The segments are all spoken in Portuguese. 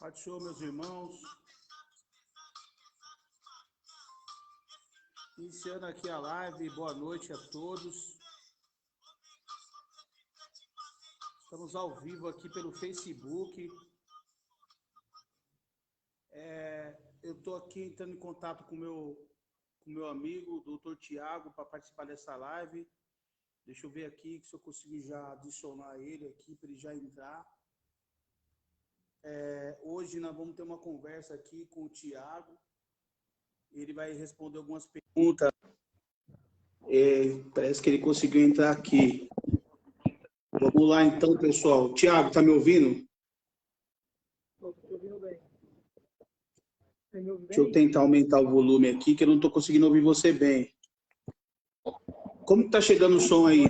Paz do Senhor, meus irmãos. Iniciando aqui a live, boa noite a todos. Estamos ao vivo aqui pelo Facebook. Eu estou aqui entrando em contato com o meu amigo, o doutor Tiago, para participar dessa live. Deixa eu ver aqui se eu consigo já adicionar ele aqui, para ele já entrar. Hoje nós vamos ter uma conversa aqui com o Tiago. Ele vai responder algumas perguntas. Parece que ele conseguiu entrar aqui. Vamos lá então, pessoal. Tiago, está me ouvindo? Estou te ouvindo bem. Você me ouve bem? Deixa eu tentar aumentar o volume aqui, que eu não estou conseguindo ouvir você bem. Como está chegando o som aí?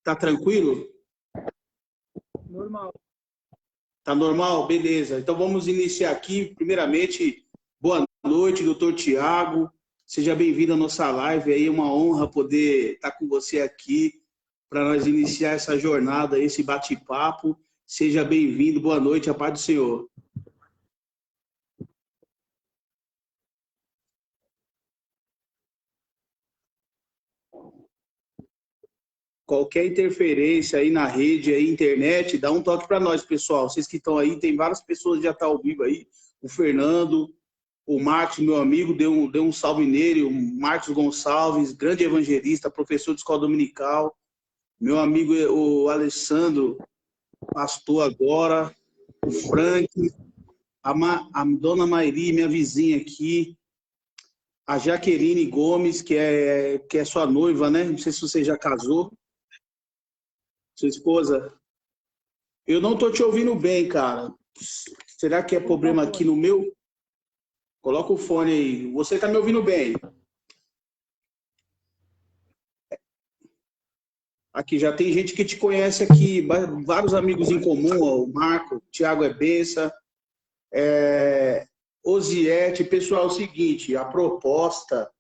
Tá tranquilo? Normal. Tá normal? Beleza. Então vamos iniciar aqui. Primeiramente, boa noite, doutor Tiago. Seja bem-vindo à nossa live. É uma honra poder estar com você aqui para nós iniciar essa jornada, esse bate-papo. Seja bem-vindo. Boa noite, a paz do Senhor. Qualquer interferência aí na rede, aí, internet, dá um toque para nós, pessoal. Vocês que estão aí, tem várias pessoas que já estão ao vivo aí. O Fernando, o Marcos, meu amigo, deu um salve nele. O Marcos Gonçalves, grande evangelista, professor de escola dominical. Meu amigo, o Alessandro, pastor agora. O Frank, a dona Mairi, minha vizinha aqui. A Jaqueline Gomes, que é sua noiva, né? Não sei se você já casou. Sua esposa. Eu não estou te ouvindo bem, cara. Será que é problema aqui no meu? Coloca o fone aí. Você está me ouvindo bem? Aqui, já tem gente que te conhece aqui, vários amigos em comum, ó, o Marco, o Thiago Ebença, Osiete. Pessoal, é o seguinte, a proposta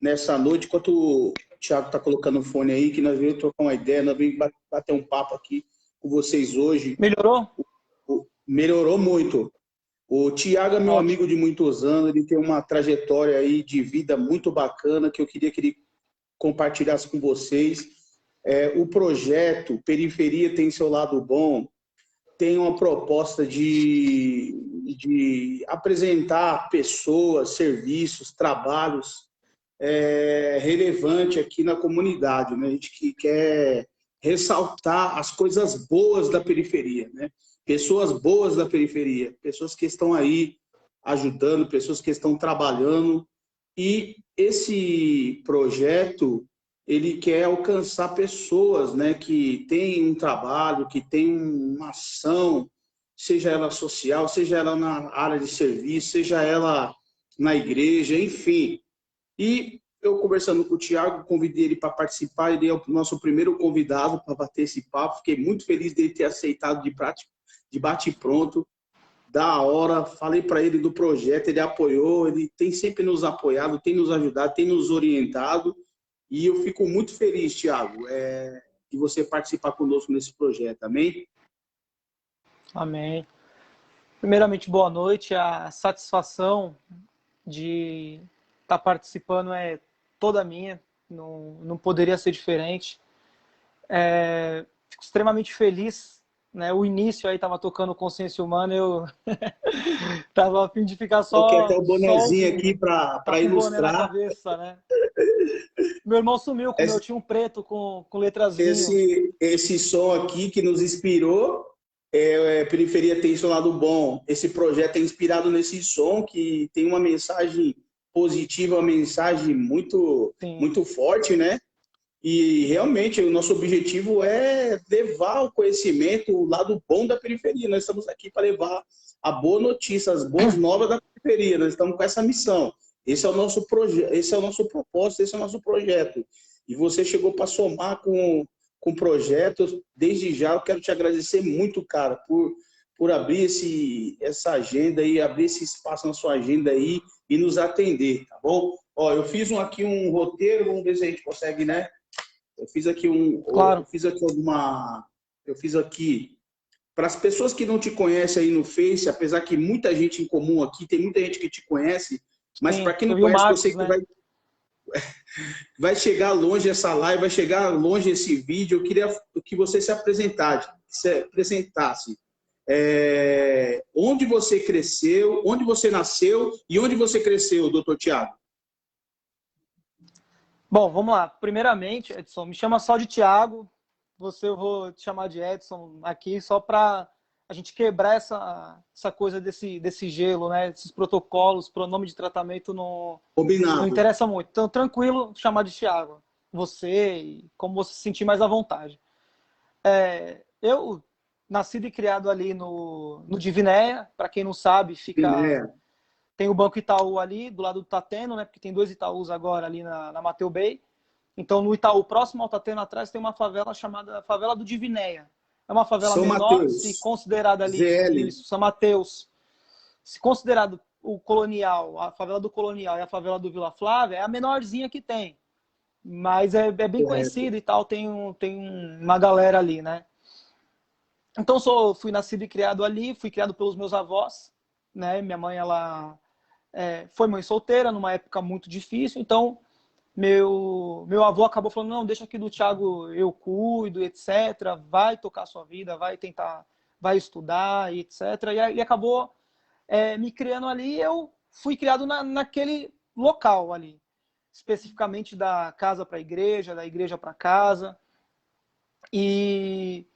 nessa noite, enquanto o Thiago está colocando o fone aí, que nós vamos trocar uma ideia, nós vamos bater um papo aqui com vocês hoje. Melhorou? Melhorou muito. O Tiago é meu amigo de muitos anos, ele tem uma trajetória aí de vida muito bacana, que eu queria que ele compartilhasse com vocês. O projeto Periferia Tem Seu Lado Bom tem uma proposta de apresentar pessoas, serviços, trabalhos relevantes aqui na comunidade, né? A gente que quer ressaltar as coisas boas da periferia, né? Pessoas boas da periferia, pessoas que estão aí ajudando, pessoas que estão trabalhando. E esse projeto, ele quer alcançar pessoas, né, que têm um trabalho, que têm uma ação, seja ela social, seja ela na área de serviço, seja ela na igreja, enfim. E eu, conversando com o Tiago, convidei ele para participar, ele é o nosso primeiro convidado para bater esse papo. Fiquei muito feliz dele ter aceitado de bate-pronto, da hora. Falei para ele do projeto, ele apoiou, ele tem sempre nos apoiado, tem nos ajudado, tem nos orientado. E eu fico muito feliz, Tiago, de você participar conosco nesse projeto. Amém? Amém. Primeiramente, boa noite. A satisfação de estar participando é toda minha, não poderia ser diferente. Fico extremamente feliz, né? O início aí estava tocando Consciência Humana, eu estava a fim de ficar só. Coloquei até o bonezinho aqui para ilustrar. Com o boné na cabeça, né? Meu irmão sumiu com o meu, tinha um preto com letras vinho. Esse som aqui que nos inspirou, Periferia Tem Seu Lado Bom. Esse projeto é inspirado nesse som que tem uma mensagem positiva, uma mensagem muito forte, né? E realmente o nosso objetivo é levar o conhecimento, o lado bom da periferia. Nós estamos aqui para levar a boa notícia, as boas novas da periferia. Nós estamos com essa missão. Esse é o nosso projeto, esse é o nosso propósito, esse é o nosso projeto. E você chegou para somar com projetos. Desde já eu quero te agradecer muito, cara, por abrir essa agenda e abrir esse espaço na sua agenda aí e nos atender, tá bom? Ó, eu fiz aqui um roteiro, vamos ver se a gente consegue, né? Eu fiz aqui Claro. Eu fiz aqui para as pessoas que não te conhecem aí no Face, apesar que muita gente em comum aqui, tem muita gente que te conhece, mas para Sim, quem eu não vi o conhece, você Marcos, que né? vai chegar longe essa live, vai chegar longe esse vídeo, eu queria que você se apresentasse. Onde você cresceu, onde você nasceu e onde você cresceu, doutor Tiago? Bom, vamos lá. Primeiramente, Edson, me chama só de Thiago. Eu vou te chamar de Edson aqui só para a gente quebrar essa coisa desse gelo, né? Esses protocolos, pronome de tratamento não Combinado. interessa muito. Então, tranquilo, chamar de Thiago. Você, e como você se sentir mais à vontade. Eu, nascido e criado ali no Divinéia, para quem não sabe, É, tem o Banco Itaú ali, do lado do Tateno, né? Porque tem 2 Itaús agora ali na Mateu Bay. Então, no Itaú, próximo ao Tateno atrás, tem uma favela chamada Favela do Divinéia. É uma favela São menor, se Mateus, considerada ali, ZL. isso, São Mateus, se considerado o Colonial, a favela do Colonial e a favela do Vila Flávia, é a menorzinha que tem. Mas é bem Correto. conhecida e tal, tem uma galera ali, né? Então, fui nascido e criado ali, fui criado pelos meus avós, né? Minha mãe, ela foi mãe solteira numa época muito difícil, então meu avô acabou falando, não, deixa aqui do Thiago, eu cuido, etc. Vai tocar a sua vida, vai tentar, vai estudar, etc. E acabou me criando ali, e eu fui criado naquele local ali, especificamente da casa para a igreja, da igreja para casa. E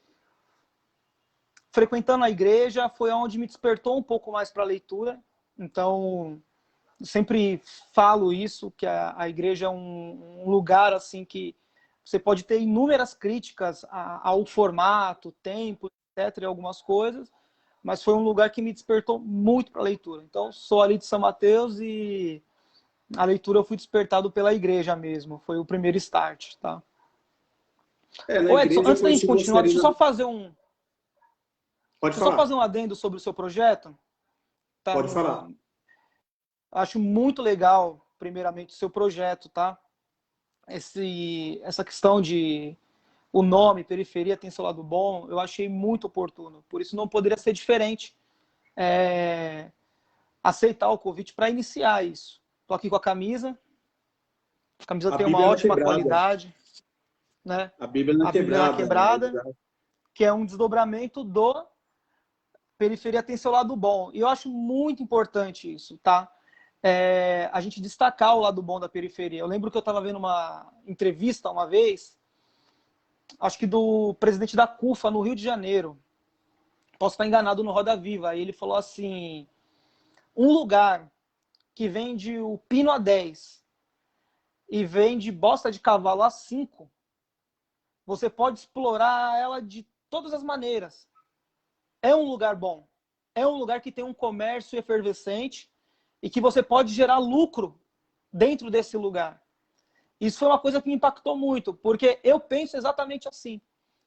frequentando a igreja foi onde me despertou um pouco mais para a leitura. Então, sempre falo isso, que a igreja é um lugar assim que você pode ter inúmeras críticas ao formato, tempo, etc, e algumas coisas, mas foi um lugar que me despertou muito para a leitura. Então, sou ali de São Mateus e a leitura eu fui despertado pela igreja mesmo, foi o primeiro start, tá? Na Ô Edson, igreja eu antes da gente conheci você continuar, ali na... Pode deixa eu só fazer falar, um adendo sobre o seu projeto, tá? pode falar. Acho muito legal, primeiramente, o seu projeto, tá? Essa questão de o nome, periferia tem seu lado bom, eu achei muito oportuno. Por isso não poderia ser diferente aceitar o convite para iniciar isso. Estou aqui com a camisa A tem uma Bíblia na ótima quebrada. qualidade, né? A Bíblia na A Bíblia na quebrada, na Quebrada, verdade. que é um desdobramento do periferia tem seu lado bom. E eu acho muito importante isso, tá? A gente destacar o lado bom da periferia. Eu lembro que eu estava vendo uma entrevista uma vez, acho que do presidente da CUFA no Rio de Janeiro. Posso estar enganado no Roda Viva. Aí ele falou assim: um lugar que vende o pino a 10 e vende bosta de cavalo a 5, você pode explorar ela de todas as maneiras. É um lugar bom. É um lugar que tem um comércio efervescente e que você pode gerar lucro dentro desse lugar. Isso foi uma coisa que me impactou muito, porque eu penso exatamente assim.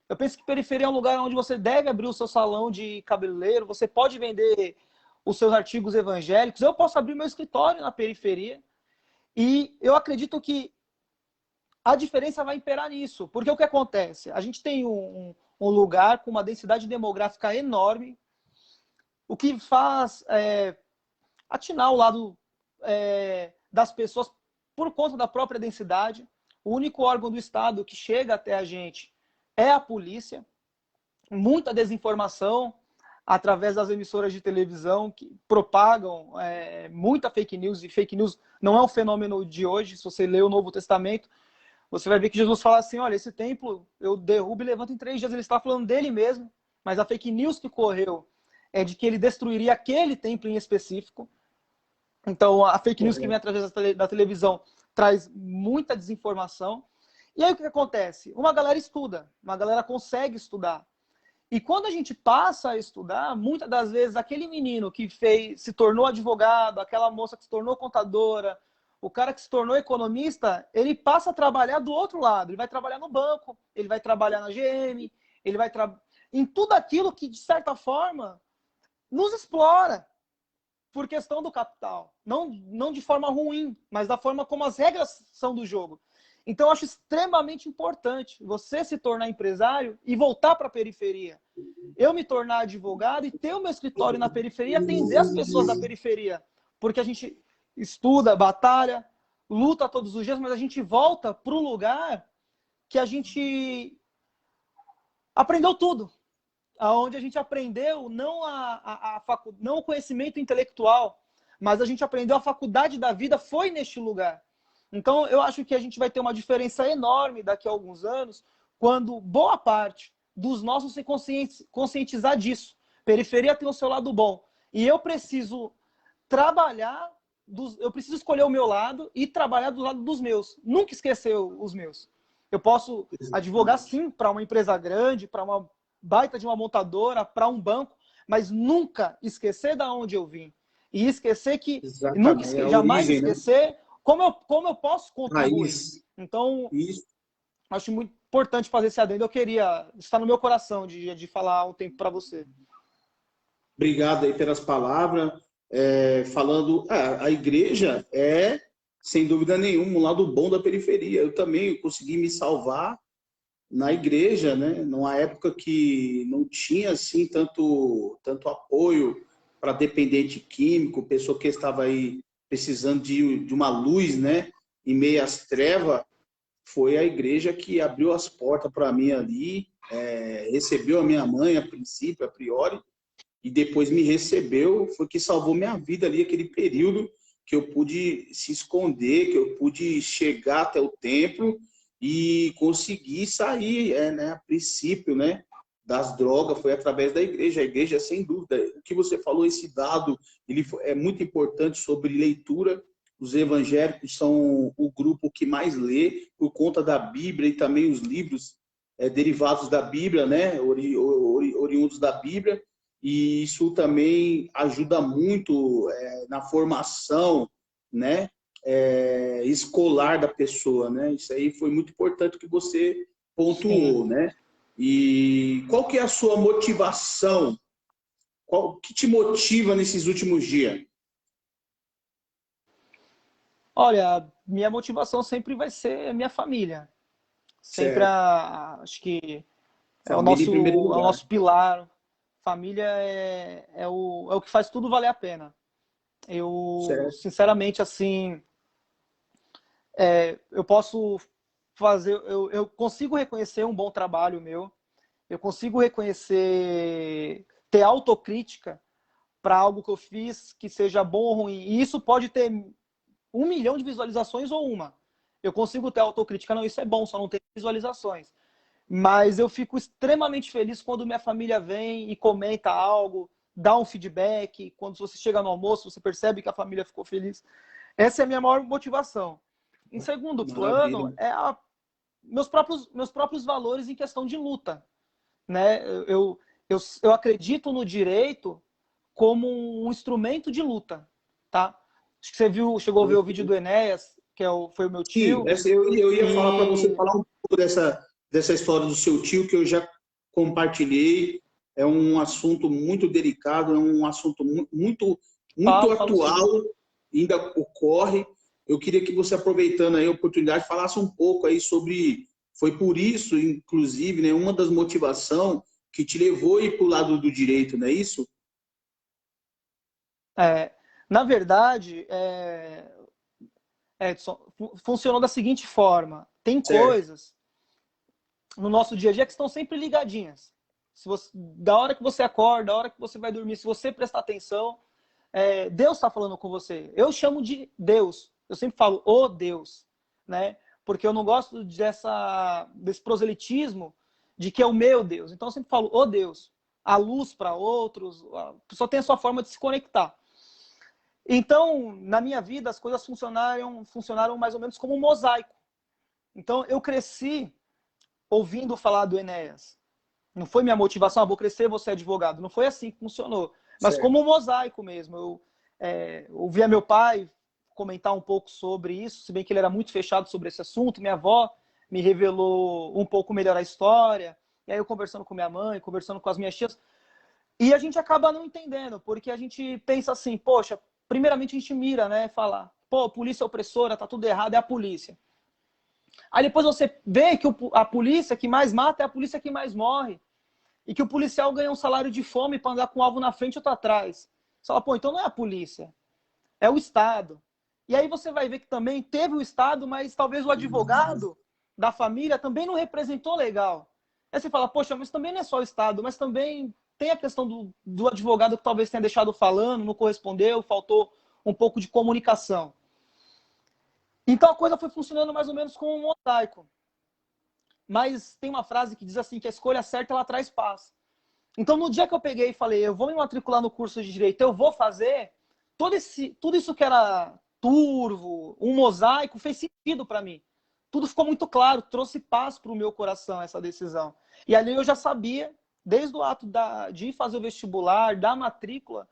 Eu penso que periferia é um lugar onde você deve abrir o seu salão de cabeleireiro, você pode vender os seus artigos evangélicos. Eu posso abrir meu escritório na periferia e eu acredito que a diferença vai imperar nisso. Porque o que acontece? A gente tem um lugar com uma densidade demográfica enorme, o que faz atinar o lado das pessoas por conta da própria densidade. O único órgão do Estado que chega até a gente é a polícia. Muita desinformação através das emissoras de televisão que propagam muita fake news, e fake news não é um fenômeno de hoje. Se você ler o Novo Testamento, você vai ver que Jesus fala assim, olha, esse templo eu derrubo e levanto em 3 dias. Ele está falando dele mesmo, mas a fake news que correu é de que ele destruiria aquele templo em específico. Então, a fake news que vem através da televisão traz muita desinformação. E aí o que acontece? Uma galera estuda, uma galera consegue estudar. E quando a gente passa a estudar, muitas das vezes aquele menino que se tornou advogado, aquela moça que se tornou contadora, o cara que se tornou economista, ele passa a trabalhar do outro lado. Ele vai trabalhar no banco, ele vai trabalhar na GM, ele vai em tudo aquilo que, de certa forma, nos explora por questão do capital. Não de forma ruim, mas da forma como as regras são do jogo. Então, eu acho extremamente importante você se tornar empresário e voltar para a periferia. Eu me tornar advogado e ter o meu escritório na periferia e atender as pessoas da periferia. Porque a gente estuda, batalha, luta todos os dias, mas a gente volta para um lugar que a gente aprendeu tudo. Onde a gente aprendeu não o conhecimento intelectual, mas a gente aprendeu a faculdade da vida foi neste lugar. Então, eu acho que a gente vai ter uma diferença enorme daqui a alguns anos, quando boa parte dos nossos se conscientizar disso. Periferia tem o seu lado bom. E eu preciso trabalhar, eu preciso escolher o meu lado e trabalhar do lado dos meus. Nunca esquecer os meus. Eu posso advogar, sim, para uma empresa grande, para uma baita de uma montadora, para um banco, mas nunca esquecer da onde eu vim. E esquecer que... Nunca, jamais origem, esquecer... Né? Como eu posso contribuir? Raiz. Então, acho muito importante fazer esse adendo. Eu queria... Está no meu coração de falar um tempo para você. Obrigado aí pelas palavras. Falando... a igreja é, sem dúvida nenhuma, um lado bom da periferia. Eu também consegui me salvar na igreja, né? Numa época que não tinha, assim, tanto apoio para dependente químico, pessoa que estava aí precisando de uma luz, né, em meio às trevas, foi a igreja que abriu as portas para mim ali, recebeu a minha mãe a princípio, a priori, e depois me recebeu, foi que salvou minha vida ali, aquele período que eu pude se esconder, que eu pude chegar até o templo e conseguir sair, né, a princípio, né, das drogas, foi através da igreja. A igreja, sem dúvida, o que você falou, esse dado, ele é muito importante sobre leitura. Os evangélicos são o grupo que mais lê por conta da Bíblia e também os livros derivados da Bíblia, né, oriundos da Bíblia, e isso também ajuda muito na formação, né, escolar da pessoa, né? Isso aí foi muito importante que você pontuou, sim, né? E qual que é a sua motivação? O que te motiva nesses últimos dias? Olha, minha motivação sempre vai ser a minha família. Sempre acho que é o nosso pilar. Família é o que faz tudo valer a pena. Eu, sinceramente, assim, eu posso fazer, eu consigo reconhecer um bom trabalho meu, eu consigo reconhecer, ter autocrítica para algo que eu fiz que seja bom ou ruim. E isso pode ter 1 milhão de visualizações ou uma. Eu consigo ter autocrítica, não, isso é bom, só não ter visualizações. Mas eu fico extremamente feliz quando minha família vem e comenta algo, dá um feedback. Quando você chega no almoço, você percebe que a família ficou feliz. Essa é a minha maior motivação. Em segundo plano, meus próprios valores em questão de luta. Né? Eu acredito no direito como um instrumento de luta. Tá? Acho que você chegou a ver o vídeo do Enéas, que foi o meu tio. Sim, eu ia falar para você falar um pouco dessa história do seu tio, que eu já compartilhei. É um assunto muito delicado, é um assunto muito atual, ainda ocorre. Eu queria que você, aproveitando aí a oportunidade, falasse um pouco aí sobre... Foi por isso, inclusive, né, uma das motivações que te levou a ir para o lado do direito, não é isso? Na verdade, Edson, funcionou da seguinte forma. Tem coisas no nosso dia a dia que estão sempre ligadinhas. Da hora que você acorda, da hora que você vai dormir, se você prestar atenção, Deus está falando com você. Eu chamo de Deus. Eu sempre falo, ô Deus, né? Porque eu não gosto desse proselitismo de que é o meu Deus. Então eu sempre falo, ô Deus. A luz para outros, só tem a sua forma de se conectar. Então, na minha vida, as coisas funcionaram mais ou menos como um mosaico. Então, eu cresci ouvindo falar do Enéas. Não foi minha motivação, vou crescer, vou ser advogado. Não foi assim que funcionou. Mas como um mosaico mesmo. Eu ouvia meu pai comentar um pouco sobre isso, se bem que ele era muito fechado sobre esse assunto. Minha avó me revelou um pouco melhor a história. E aí eu conversando com minha mãe, conversando com as minhas tias. E a gente acaba não entendendo, porque a gente pensa assim, poxa, primeiramente a gente mira, né, falar, pô, polícia opressora, tá tudo errado, é a polícia. Aí depois você vê que a polícia que mais mata é a polícia que mais morre. E que o policial ganha um salário de fome para andar com um alvo na frente e outro atrás. Você fala, pô, então não é a polícia, é o Estado. E aí você vai ver que também teve o Estado, mas talvez o advogado da família também não representou legal. Aí você fala, poxa, mas também não é só o Estado, mas também tem a questão do advogado que talvez tenha deixado falando, não correspondeu, faltou um pouco de comunicação. Então a coisa foi funcionando mais ou menos como um mosaico. Mas tem uma frase que diz assim, que a escolha certa, ela traz paz. Então no dia que eu peguei e falei, eu vou me matricular no curso de Direito, eu vou fazer, tudo isso que era turvo, um mosaico, fez sentido para mim. Tudo ficou muito claro, trouxe paz para o meu coração essa decisão. E ali eu já sabia, desde o ato de ir fazer o vestibular, da matrícula,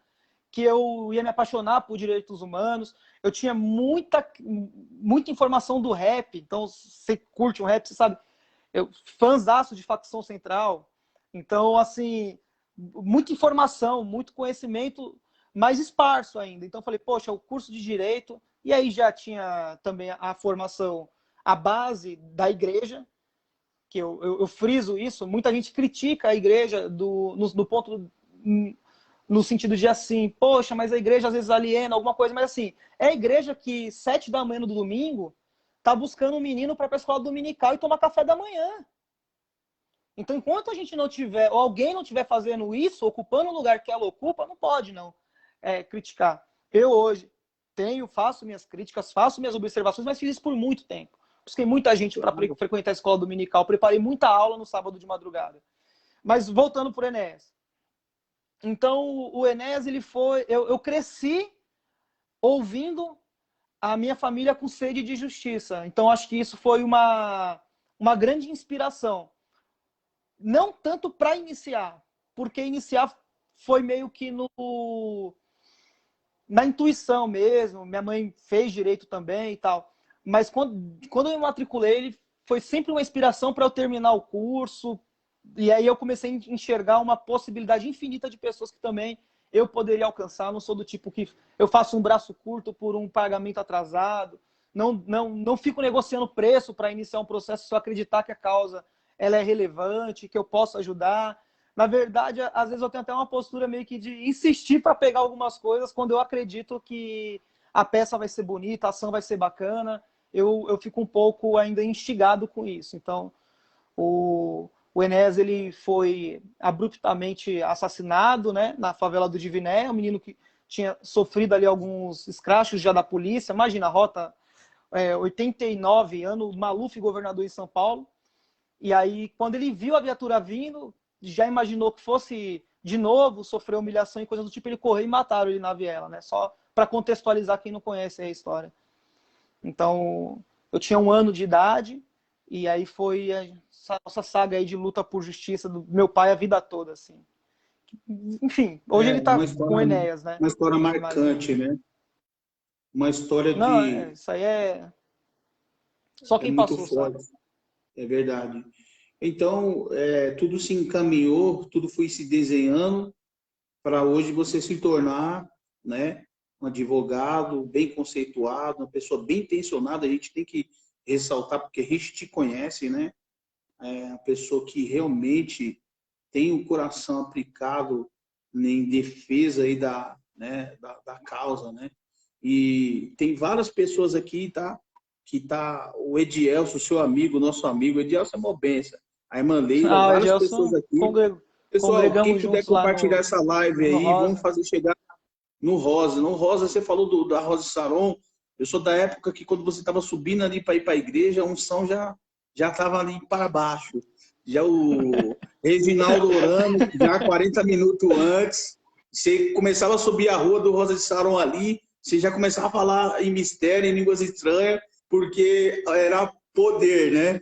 que eu ia me apaixonar por direitos humanos. Eu tinha muita informação do rap, então você curte um rap, você sabe, eu fãzaço de Facção Central. Então, assim, muita informação, muito conhecimento, mais esparso ainda. Então, eu falei, poxa, o curso de Direito, e aí já tinha também a formação, a base da igreja, que eu friso isso, muita gente critica a igreja no ponto, no sentido de assim, poxa, mas a igreja às vezes aliena alguma coisa, mas assim, é a igreja que 7 da manhã no domingo tá buscando um menino para ir para a escola dominical e tomar café da manhã. Então, enquanto a gente não tiver, ou alguém não tiver fazendo isso, ocupando o lugar que ela ocupa, não pode não criticar. Eu hoje faço minhas críticas, faço minhas observações, mas fiz isso por muito tempo. Busquei muita gente para frequentar a escola dominical, preparei muita aula no sábado de madrugada. Mas voltando para o Enéas. Então, o Enéas, ele foi... Eu cresci ouvindo a minha família com sede de justiça. Então, acho que isso foi uma grande inspiração. Não tanto para iniciar, porque iniciar foi meio que na intuição mesmo. Minha mãe fez direito também e tal. Mas quando eu me matriculei, ele foi sempre uma inspiração para eu terminar o curso. E aí eu comecei a enxergar uma possibilidade infinita de pessoas que também eu poderia alcançar. Eu não sou do tipo que eu faço um braço curto por um pagamento atrasado. Não fico negociando preço para iniciar um processo se eu acreditar que a causa ela é relevante, que eu posso ajudar. Na verdade, às vezes eu tenho até uma postura meio que de insistir para pegar algumas coisas quando eu acredito que a peça vai ser bonita, a ação vai ser bacana. Eu fico um pouco ainda instigado com isso. Então, o Enéas, ele foi abruptamente assassinado, né, na favela do Diviné, um menino que tinha sofrido ali alguns escrachos já da polícia. Imagina, a rota 89, ano Maluf governador em São Paulo. E aí, quando ele viu a viatura vindo, já imaginou que fosse de novo sofrer humilhação e coisa do tipo, ele correu e mataram ele na viela, né? Só para contextualizar quem não conhece a história. Então, eu tinha 1 ano de idade, e aí foi essa nossa saga aí de luta por justiça do meu pai a vida toda, assim. Enfim, hoje ele tá com o Enéas, né? Uma história marcante, né? Uma história Não, isso aí é... Só quem passou, sabe? É verdade. Então, tudo se encaminhou, tudo foi se desenhando para hoje você se tornar, né, um advogado bem conceituado, uma pessoa bem intencionada. A gente tem que ressaltar, porque a gente te conhece, né? A pessoa que realmente tem o coração aplicado em defesa aí da causa, né? E tem várias pessoas aqui, tá? Que tá o Edielson, seu amigo, nosso amigo. O Edielson é uma benção. A irmã Leila, várias pessoas aqui. Pessoal, quem puder compartilhar essa live aí, vamos fazer chegar no Rosa. No Rosa, você falou da Rosa Saron. Eu sou da época que quando você estava subindo ali para ir para a igreja, a unção já estava ali para baixo. Já o Reginaldo orando, já 40 minutos antes, você começava a subir a rua do Rosa de Saron ali, você já começava a falar em mistério, em línguas estranhas, porque era poder, né?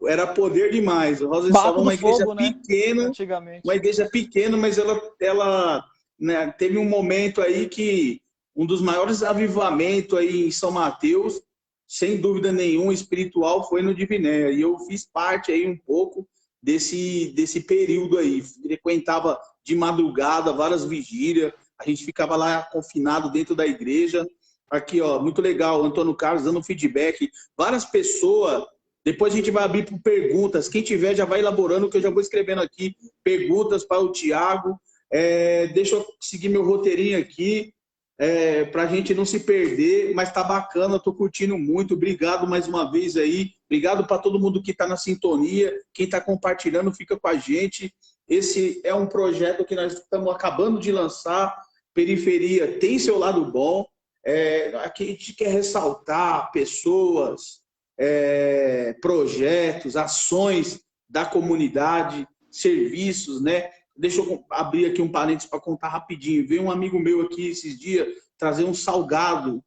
Era poder demais. O Rosa de Saron é uma igreja pequena, né? Uma igreja pequena, mas ela né, teve um momento aí que um dos maiores avivamentos aí em São Mateus, sem dúvida nenhuma, espiritual, foi no Diviné. E eu fiz parte aí um pouco desse período aí. Frequentava de madrugada, várias vigílias, a gente ficava lá confinado dentro da igreja. Aqui, ó, muito legal, o Antônio Carlos dando feedback. Várias pessoas Depois a gente vai abrir por perguntas. Quem tiver já vai elaborando, que eu já vou escrevendo aqui perguntas para o Thiago. Deixa eu seguir meu roteirinho aqui, para a gente não se perder, mas tá bacana, estou curtindo muito. Obrigado mais uma vez aí. Obrigado para todo mundo que está na sintonia, quem está compartilhando, fica com a gente. Esse é um projeto que nós estamos acabando de lançar. Periferia tem seu lado bom. Aqui a gente quer ressaltar pessoas, projetos, ações da comunidade, serviços, né? Deixa eu abrir aqui um parênteses para contar rapidinho. Veio um amigo meu aqui esses dias trazer um salgado.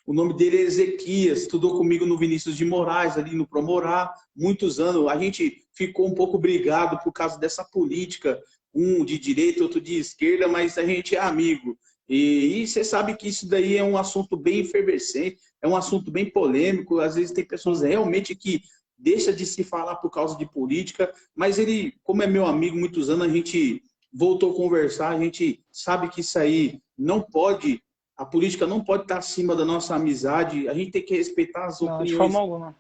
O nome dele é Ezequias, estudou comigo no Vinícius de Moraes, ali no Promorá, muitos anos. A gente ficou um pouco brigado por causa dessa política, um de direita, outro de esquerda, mas a gente é amigo. E você sabe que isso daí é um assunto bem efervescente, é um assunto bem polêmico. Às vezes tem pessoas realmente que deixa de se falar por causa de política, mas ele, como é meu amigo, muitos anos, a gente voltou a conversar, a gente sabe que isso aí não pode, a política não pode estar acima da nossa amizade, a gente tem que respeitar as Não, de opiniões, forma alguma.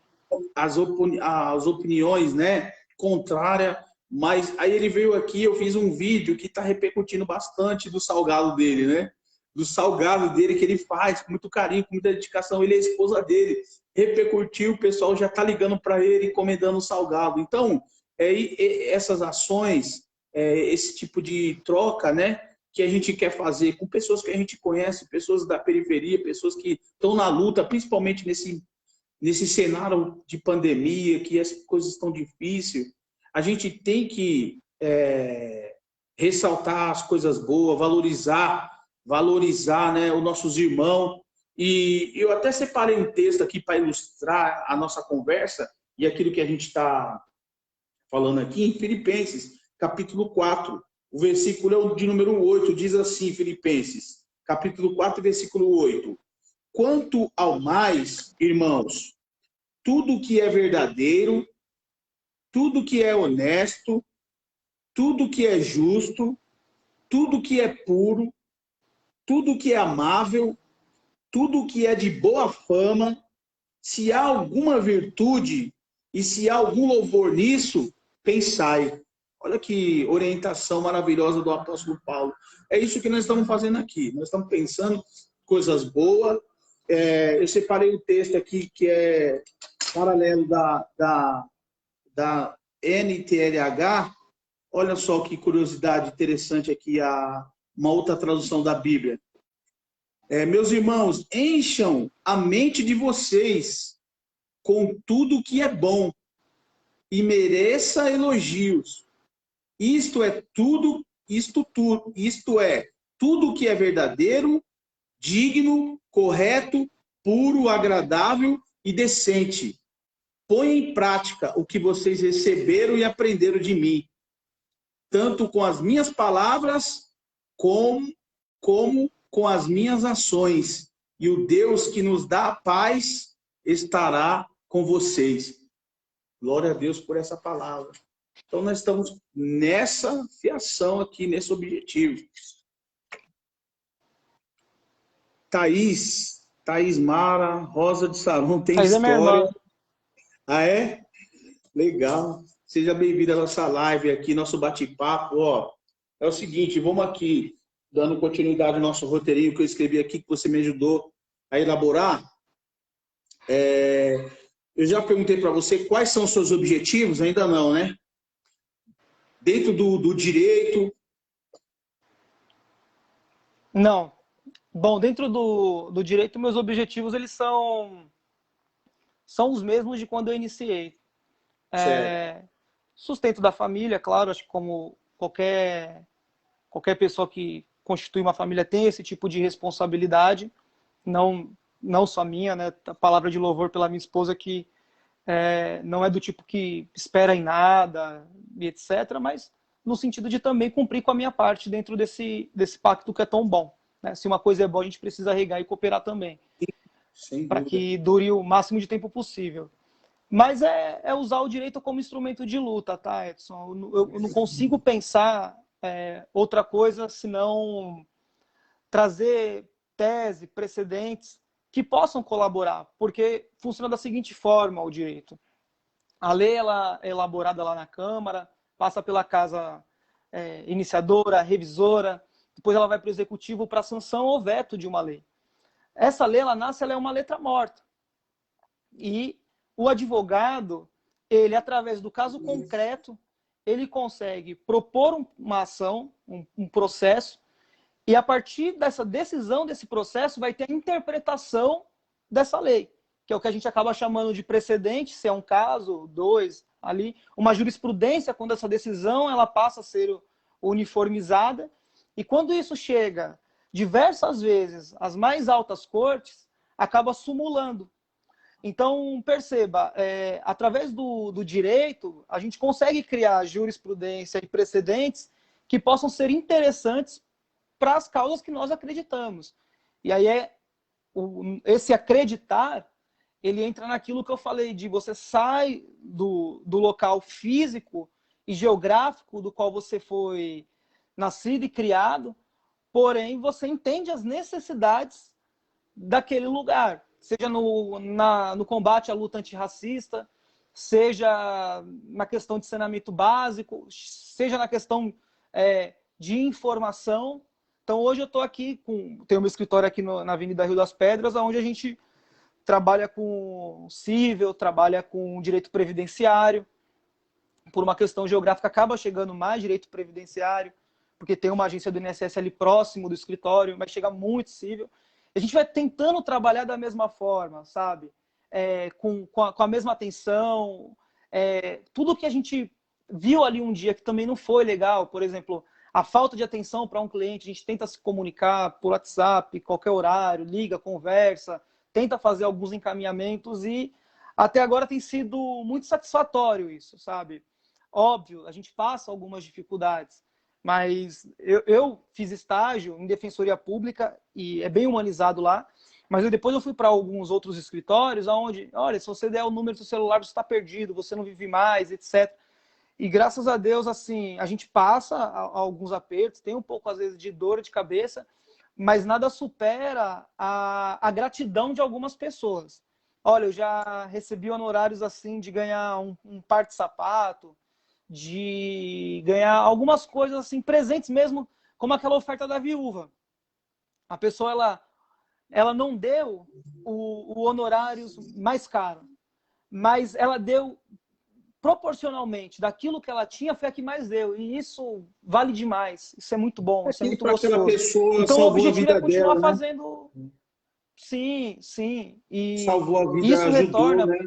as opiniões, né, contrárias, mas aí ele veio aqui, eu fiz um vídeo que está repercutindo bastante do salgado dele, né? Do salgado dele que ele faz com muito carinho, com muita dedicação. Ele é a esposa dele. Repercutiu, o pessoal já está ligando para ele, encomendando o salgado. Então, essas ações, esse tipo de troca, né? Que a gente quer fazer com pessoas que a gente conhece, pessoas da periferia, pessoas que estão na luta, principalmente nesse cenário de pandemia, que as coisas estão difíceis. A gente tem que ressaltar as coisas boas, valorizar, né, os nossos irmãos. E eu até separei um texto aqui para ilustrar a nossa conversa e aquilo que a gente está falando aqui em Filipenses, capítulo 4. O versículo é o de número 8, diz assim, Filipenses, capítulo 4, versículo 8. Quanto ao mais, irmãos, tudo que é verdadeiro, tudo que é honesto, tudo que é justo, tudo que é puro, tudo que é amável, tudo que é de boa fama, se há alguma virtude e se há algum louvor nisso, pensai. Olha que orientação maravilhosa do apóstolo Paulo. É isso que nós estamos fazendo aqui. Nós estamos pensando coisas boas. Eu separei um texto aqui que é paralelo da NTLH. Olha só que curiosidade interessante aqui, uma outra tradução da Bíblia. Meus irmãos, encham a mente de vocês com tudo que é bom e mereça elogios. Isto é tudo que é verdadeiro, digno, correto, puro, agradável e decente. Põe em prática o que vocês receberam e aprenderam de mim, tanto com as minhas palavras como com as minhas ações. E o Deus que nos dá a paz estará com vocês. Glória a Deus por essa palavra. Então, nós estamos nessa fiação aqui, nesse objetivo. Thaís Mara, Rosa de Saron, tem Mas é minha história. irmã. Ah, é? Legal. Seja bem-vindo à nossa live aqui, nosso bate-papo. É o seguinte, vamos aqui, dando continuidade ao nosso roteirinho que eu escrevi aqui, que você me ajudou a elaborar. Eu já perguntei para você quais são os seus objetivos, ainda não, né? Dentro do direito. Não. Bom, dentro do direito, meus objetivos eles são os mesmos de quando eu iniciei. Certo. Sustento da família, claro, acho que como qualquer pessoa que constitui uma família tem esse tipo de responsabilidade, não só minha, né? A palavra de louvor pela minha esposa que não é do tipo que espera em nada, etc., mas no sentido de também cumprir com a minha parte dentro desse pacto que é tão bom. Né? Se uma coisa é boa, a gente precisa regar e cooperar também, Sem para dúvida. que dure o máximo de tempo possível. Mas é usar o direito como instrumento de luta, tá, Edson? Eu não consigo pensar outra coisa senão trazer tese, precedentes que possam colaborar, porque funciona da seguinte forma o direito. A lei ela é elaborada lá na Câmara, passa pela casa iniciadora, revisora, depois ela vai para o Executivo para sanção ou veto de uma lei. Essa lei, ela é uma letra morta. E o advogado, ele, através do caso concreto, ele consegue propor uma ação, um processo, e a partir dessa decisão desse processo vai ter a interpretação dessa lei, que é o que a gente acaba chamando de precedente, se é um caso, dois, ali, uma jurisprudência, quando essa decisão ela passa a ser uniformizada, e quando isso chega diversas vezes às mais altas cortes, acaba sumulando. Então, perceba, através do direito, a gente consegue criar jurisprudência e precedentes que possam ser interessantes para as causas que nós acreditamos. E aí esse acreditar, ele entra naquilo que eu falei, de você sai do local físico e geográfico do qual você foi nascido e criado, porém você entende as necessidades daquele lugar, seja no combate à luta antirracista, seja na questão de saneamento básico, seja na questão de informação. Então, hoje eu estou aqui, tenho um escritório aqui na Avenida Rio das Pedras, onde a gente trabalha com civil, trabalha com direito previdenciário. Por uma questão geográfica, acaba chegando mais direito previdenciário, porque tem uma agência do INSS ali próximo do escritório, mas chega muito civil. A gente vai tentando trabalhar da mesma forma, sabe? Com a mesma atenção. Tudo que a gente viu ali um dia que também não foi legal, por exemplo, a falta de atenção para um cliente, a gente tenta se comunicar por WhatsApp, qualquer horário, liga, conversa, tenta fazer alguns encaminhamentos e até agora tem sido muito satisfatório isso, sabe? Óbvio, a gente passa algumas dificuldades, mas eu fiz estágio em defensoria pública e é bem humanizado lá, mas depois eu fui para alguns outros escritórios onde, olha, se você der o número do celular, você está perdido, você não vive mais, etc. E graças a Deus, assim, a gente passa alguns apertos, tem um pouco, às vezes, de dor de cabeça, mas nada supera a gratidão de algumas pessoas. Olha, eu já recebi honorários, assim, de ganhar um par de sapato, de ganhar algumas coisas, assim, presentes mesmo, como aquela oferta da viúva. A pessoa, ela não deu o honorário mais caro, mas ela deu proporcionalmente daquilo que ela tinha, foi a que mais deu. E isso vale demais. Isso é muito bom, isso é muito para aquela gostoso. pessoa Então, o salvou a objetivo é vida continuar dela, né? fazendo. Sim, sim. E Salvou a vida, isso ajudou, retorna. né?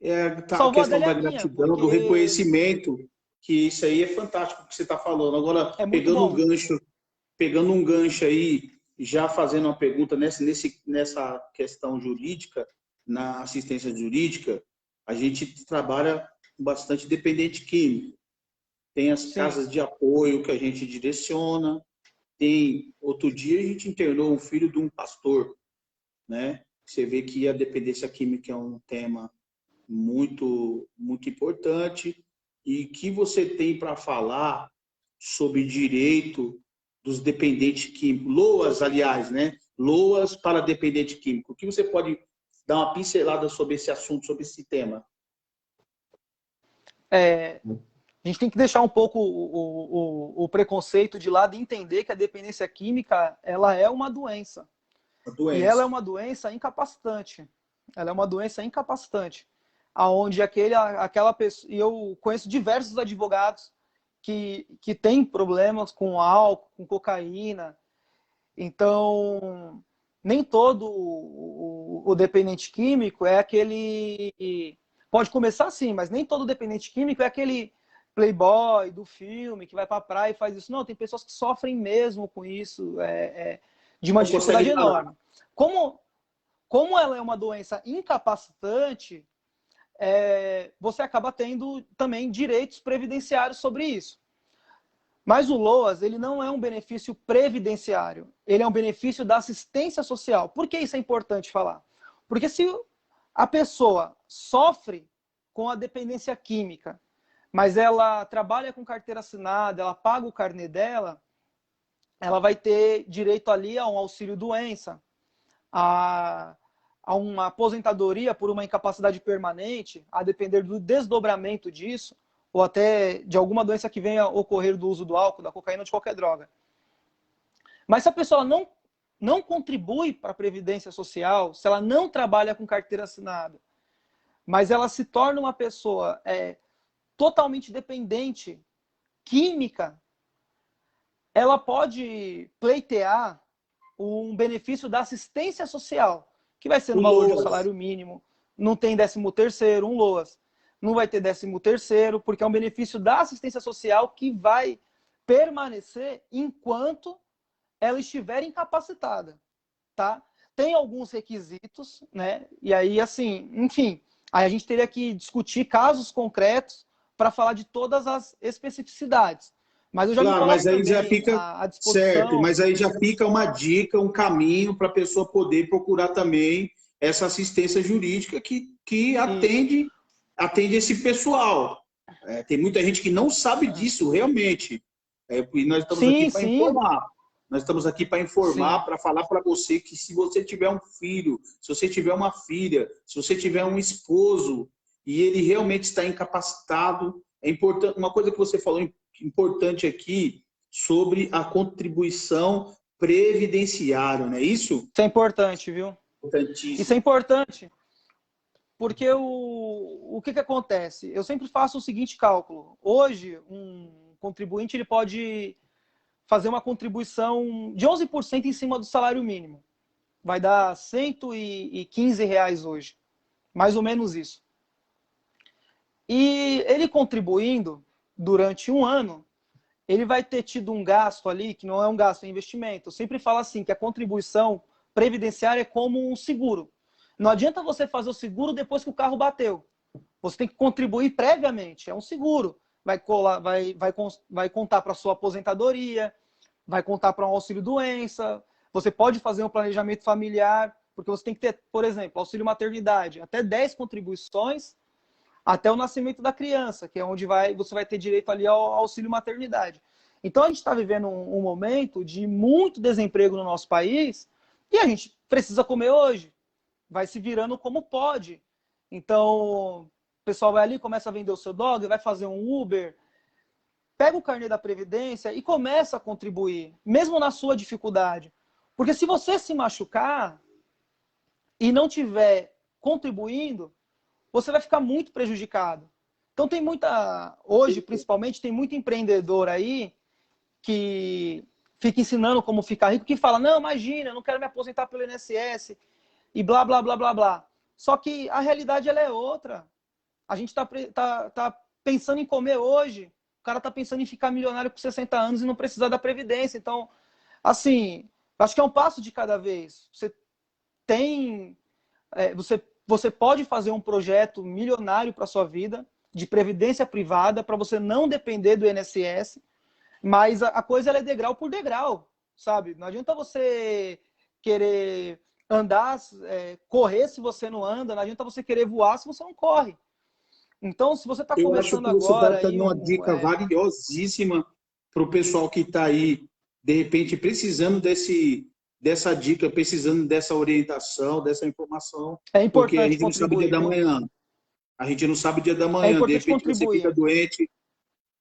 A Salvou a questão dela e da a minha, gratidão, do porque reconhecimento, que isso aí é fantástico o que você está falando. Agora, é muito bom. pegando um gancho aí, já fazendo uma pergunta nessa questão jurídica, na assistência jurídica, a gente trabalha com bastante dependente químico. Tem as Sim. casas de apoio que a gente direciona. Outro dia a gente internou um filho de um pastor, né? Você vê que a dependência química é um tema muito, muito importante. E que você tem para falar sobre direito dos dependentes químicos? LOAS, aliás, né? LOAS para dependente químico. O que você pode dar uma pincelada sobre esse assunto, sobre esse tema? A gente tem que deixar um pouco o preconceito de lado e entender que a dependência química, ela é uma doença. A E ela é doença. uma doença incapacitante. Ela é uma doença incapacitante. Aonde aquela pessoa... E eu conheço diversos advogados que têm problemas com álcool, com cocaína. Então, nem todo o dependente químico é aquele... Pode começar assim, mas nem todo dependente químico é aquele playboy do filme que vai para a praia e faz isso. Não, tem pessoas que sofrem mesmo com isso, de uma Não dificuldade consegue parar. enorme. Como ela é uma doença incapacitante, você acaba tendo também direitos previdenciários sobre isso. Mas o LOAS, ele não é um benefício previdenciário, ele é um benefício da assistência social. Por que isso é importante falar? Porque se a pessoa sofre com a dependência química, mas ela trabalha com carteira assinada, ela paga o carnê dela, ela vai ter direito ali a um auxílio-doença, a a uma aposentadoria por uma incapacidade permanente, a depender do desdobramento disso, ou até de alguma doença que venha a ocorrer do uso do álcool, da cocaína ou de qualquer droga. Mas se a pessoa não contribui para a Previdência Social, se ela não trabalha com carteira assinada, mas ela se torna uma pessoa totalmente dependente, química, ela pode pleitear um benefício da assistência social, que vai ser no valor de um salário mínimo, não tem 13º, um LOAS, não vai ter 13º, porque é um benefício da assistência social que vai permanecer enquanto ela estiver incapacitada, tá? Tem alguns requisitos, né? E aí, assim, enfim, aí a gente teria que discutir casos concretos para falar de todas as especificidades. Mas eu já me coloco mas aí já também fica à disposição. certo, mas aí já fica uma dica, um caminho para a pessoa poder procurar também essa assistência jurídica que atende esse pessoal. Tem muita gente que não sabe disso realmente. E nós estamos aqui para informar. Nós estamos aqui para informar, para falar para você que se você tiver um filho, se você tiver uma filha, se você tiver um esposo e ele realmente está incapacitado, é importante. Uma coisa que você falou importante aqui sobre a contribuição previdenciária, não é isso? Isso é importante, viu? Importantíssimo. Isso é importante, porque o que acontece? Eu sempre faço o seguinte cálculo. Hoje, um contribuinte ele pode fazer uma contribuição de 11% em cima do salário mínimo. Vai dar R$ 115 hoje. Mais ou menos isso. E ele contribuindo durante um ano, ele vai ter tido um gasto ali, que não é um gasto, é investimento. Eu sempre falo assim, que a contribuição previdenciária é como um seguro. Não adianta você fazer o seguro depois que o carro bateu. Você tem que contribuir previamente. É um seguro. Vai contar para a sua aposentadoria, vai contar para um auxílio-doença. Você pode fazer um planejamento familiar, porque você tem que ter, por exemplo, auxílio-maternidade, até 10 contribuições até o nascimento da criança, que é onde você vai ter direito ali ao auxílio-maternidade. Então, a gente está vivendo um momento de muito desemprego no nosso país e a gente precisa comer hoje. Vai se virando como pode. Então, o pessoal vai ali, começa a vender o seu dog, vai fazer um Uber, pega o carnê da Previdência e começa a contribuir, mesmo na sua dificuldade. Porque se você se machucar e não tiver contribuindo, você vai ficar muito prejudicado. Então tem hoje principalmente, tem muito empreendedor aí que fica ensinando como ficar rico, que fala, não, imagina, eu não quero me aposentar pelo INSS e blá, blá, blá, blá, blá. Só que a realidade ela é outra. A gente tá pensando em comer hoje, o cara tá pensando em ficar milionário com 60 anos e não precisar da Previdência. Então, assim, acho que é um passo de cada vez. Você pode fazer um projeto milionário para a sua vida, de previdência privada, para você não depender do INSS, mas a coisa ela é degrau por degrau, sabe? Não adianta você querer andar, correr se você não anda, não adianta você querer voar se você não corre. Então, se você está começando agora... Eu acho que você está dando uma dica valiosíssima para o pessoal que está aí, de repente, precisando dessa dica, precisando dessa orientação, dessa informação. É importante porque a gente não sabe o dia da manhã. A gente não sabe o dia da manhã. De repente você fica doente,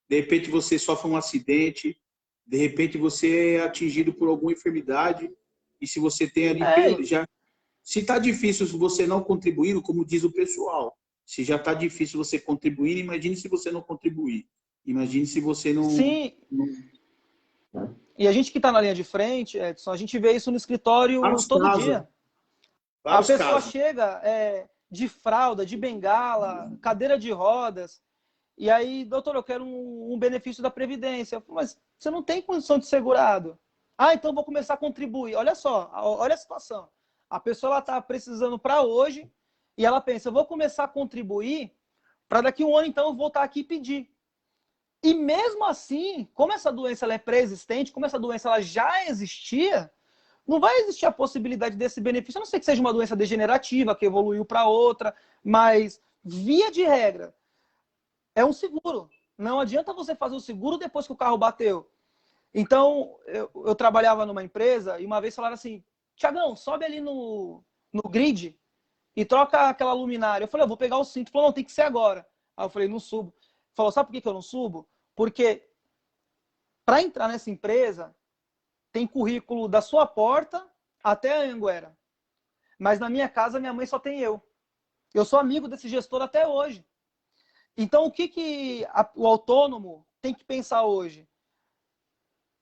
de repente você sofre um acidente, de repente você é atingido por alguma enfermidade, e se você tem ali... Se está difícil você não contribuir, como diz o pessoal, se já está difícil você contribuir, imagine se você não contribuir. Imagine se você não... Sim. E a gente que está na linha de frente, Edson, a gente vê isso no escritório todo dia. A pessoa chega de fralda, de bengala, cadeira de rodas, e aí, doutor, eu quero um benefício da Previdência. Eu falo, mas você não tem condição de segurado. Então vou começar a contribuir. Olha só, olha a situação. A pessoa está precisando para hoje e ela pensa, eu vou começar a contribuir para daqui a um ano, então, eu voltar aqui e pedir. E mesmo assim, como essa doença ela é pré-existente, como essa doença ela já existia, não vai existir a possibilidade desse benefício, a não ser que seja uma doença degenerativa, que evoluiu para outra, mas, via de regra, é um seguro. Não adianta você fazer o seguro depois que o carro bateu. Então, eu trabalhava numa empresa e uma vez falaram assim, Tiagão, sobe ali no grid e troca aquela luminária. Eu falei, eu vou pegar o cinto. Ele falou, não, tem que ser agora. Aí eu falei, não subo. Ele falou, sabe por que eu não subo? Porque para entrar nessa empresa, tem currículo da sua porta até a Anhanguera. Mas na minha casa, minha mãe só tem eu. Eu sou amigo desse gestor até hoje. Então, o que o autônomo tem que pensar hoje?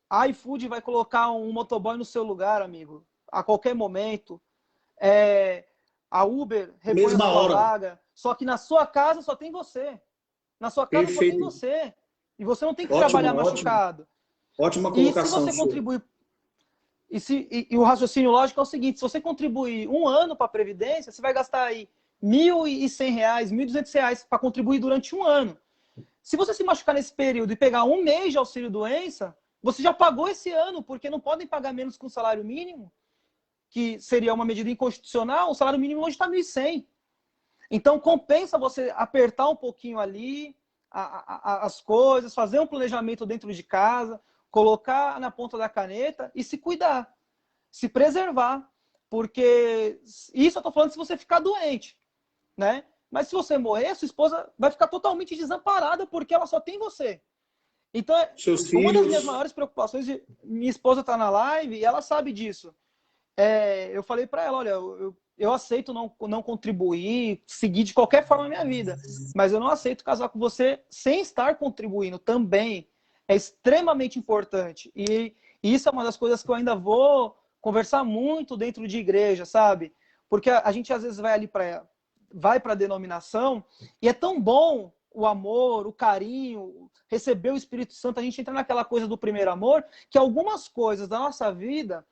A iFood vai colocar um motoboy no seu lugar, amigo, a qualquer momento. A Uber repõe a Mesma sua hora. vaga. Só que na sua casa só tem você. Na sua casa só tem Perfeito. você. E você não tem que trabalhar Ótimo, ótimo. machucado. Ótima E se colocação você sua. contribuir... E o raciocínio lógico é o seguinte, se você contribuir 1 ano para a Previdência, você vai gastar aí R$1.100, R$1.200 para contribuir durante 1 ano. Se você se machucar nesse período e pegar 1 mês de auxílio-doença, você já pagou esse ano, porque não podem pagar menos que um salário mínimo, que seria uma medida inconstitucional. O salário mínimo hoje está 1.100. Então, compensa você apertar um pouquinho ali as coisas, fazer um planejamento dentro de casa, colocar na ponta da caneta e se cuidar, se preservar. Porque isso eu estou falando se você ficar doente, né? Mas se você morrer, sua esposa vai ficar totalmente desamparada porque ela só tem você. Então, Seus uma das minhas filhos. maiores preocupações, minha esposa está na live e ela sabe disso. Eu falei para ela, olha, eu aceito não contribuir, seguir de qualquer forma a minha vida, mas eu não aceito casar com você sem estar contribuindo também. É extremamente importante. E isso é uma das coisas que eu ainda vou conversar muito dentro de igreja, sabe? Porque a gente às vezes vai ali vai para a denominação e é tão bom o amor, o carinho, receber o Espírito Santo, a gente entra naquela coisa do primeiro amor, que algumas coisas da nossa vida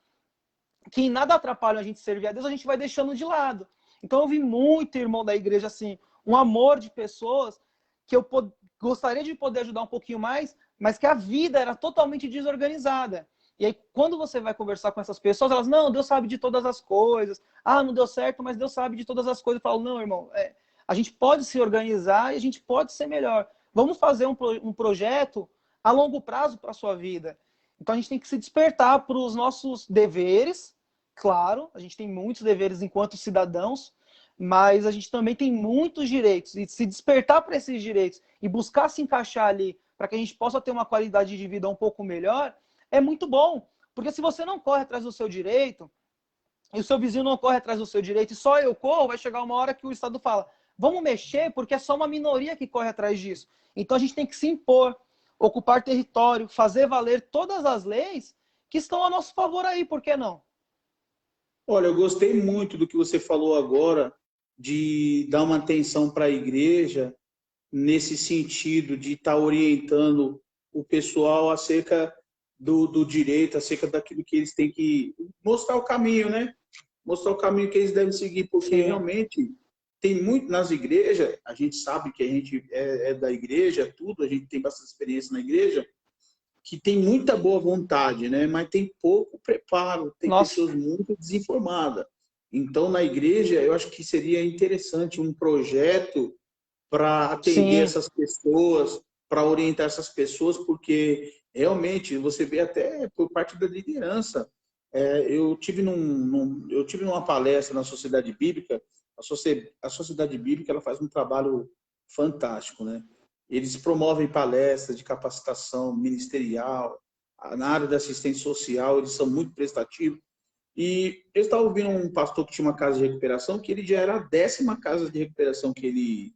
que em nada atrapalham a gente servir a Deus, a gente vai deixando de lado. Então eu vi muito irmão da igreja assim, um amor de pessoas que eu gostaria de poder ajudar um pouquinho mais, mas que a vida era totalmente desorganizada. E aí, quando você vai conversar com essas pessoas, elas, não, Deus sabe de todas as coisas. Ah, não deu certo, mas Deus sabe de todas as coisas. Eu falo, não, irmão, a gente pode se organizar e a gente pode ser melhor. Vamos fazer um projeto a longo prazo para a sua vida. Então, a gente tem que se despertar para os nossos deveres. Claro, a gente tem muitos deveres enquanto cidadãos, mas a gente também tem muitos direitos. E se despertar para esses direitos e buscar se encaixar ali para que a gente possa ter uma qualidade de vida um pouco melhor, é muito bom. Porque se você não corre atrás do seu direito, e o seu vizinho não corre atrás do seu direito, e só eu corro, vai chegar uma hora que o Estado fala, vamos mexer, porque é só uma minoria que corre atrás disso. Então a gente tem que se impor, ocupar território, fazer valer todas as leis que estão a nosso favor aí, por que não? Olha, eu gostei muito do que você falou agora, de dar uma atenção para a igreja, nesse sentido de estar orientando o pessoal acerca do direito, acerca daquilo que eles têm que mostrar o caminho, né? Mostrar o caminho que eles devem seguir, porque Sim. realmente tem muito nas igrejas, a gente sabe que a gente é da igreja, tudo, a gente tem bastante experiência na igreja, que tem muita boa vontade, né? Mas tem pouco preparo, tem Nossa, pessoas muito desinformadas. Então, na igreja, eu acho que seria interessante um projeto para atender sim, essas pessoas, para orientar essas pessoas, porque realmente você vê até por parte da liderança. Eu tive eu tive numa palestra na Sociedade Bíblica. A Sociedade Bíblica ela faz um trabalho fantástico, né? Eles promovem palestras de capacitação ministerial, na área da assistência social, eles são muito prestativos. E eu estava ouvindo um pastor que tinha uma casa de recuperação, que ele já era a 10ª casa de recuperação que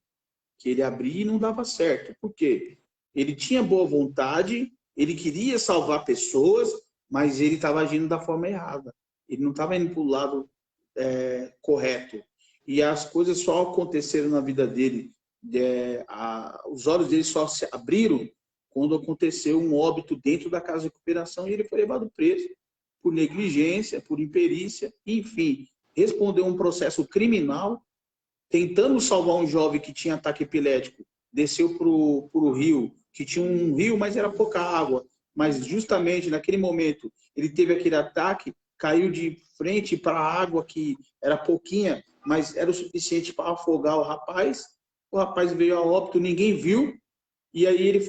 ele abria e não dava certo. Por quê? Ele tinha boa vontade, ele queria salvar pessoas, mas ele estava agindo da forma errada. Ele não estava indo para o lado correto. E as coisas só aconteceram na vida dele. Os olhos dele só se abriram quando aconteceu um óbito dentro da casa de recuperação e ele foi levado preso por negligência, por imperícia, enfim, respondeu um processo criminal tentando salvar um jovem que tinha ataque epilético, desceu para o rio, que tinha um rio, mas era pouca água. Mas justamente naquele momento ele teve aquele ataque, caiu de frente para a água que era pouquinha, mas era o suficiente para afogar o rapaz. O rapaz veio a óbito, ninguém viu, e aí ele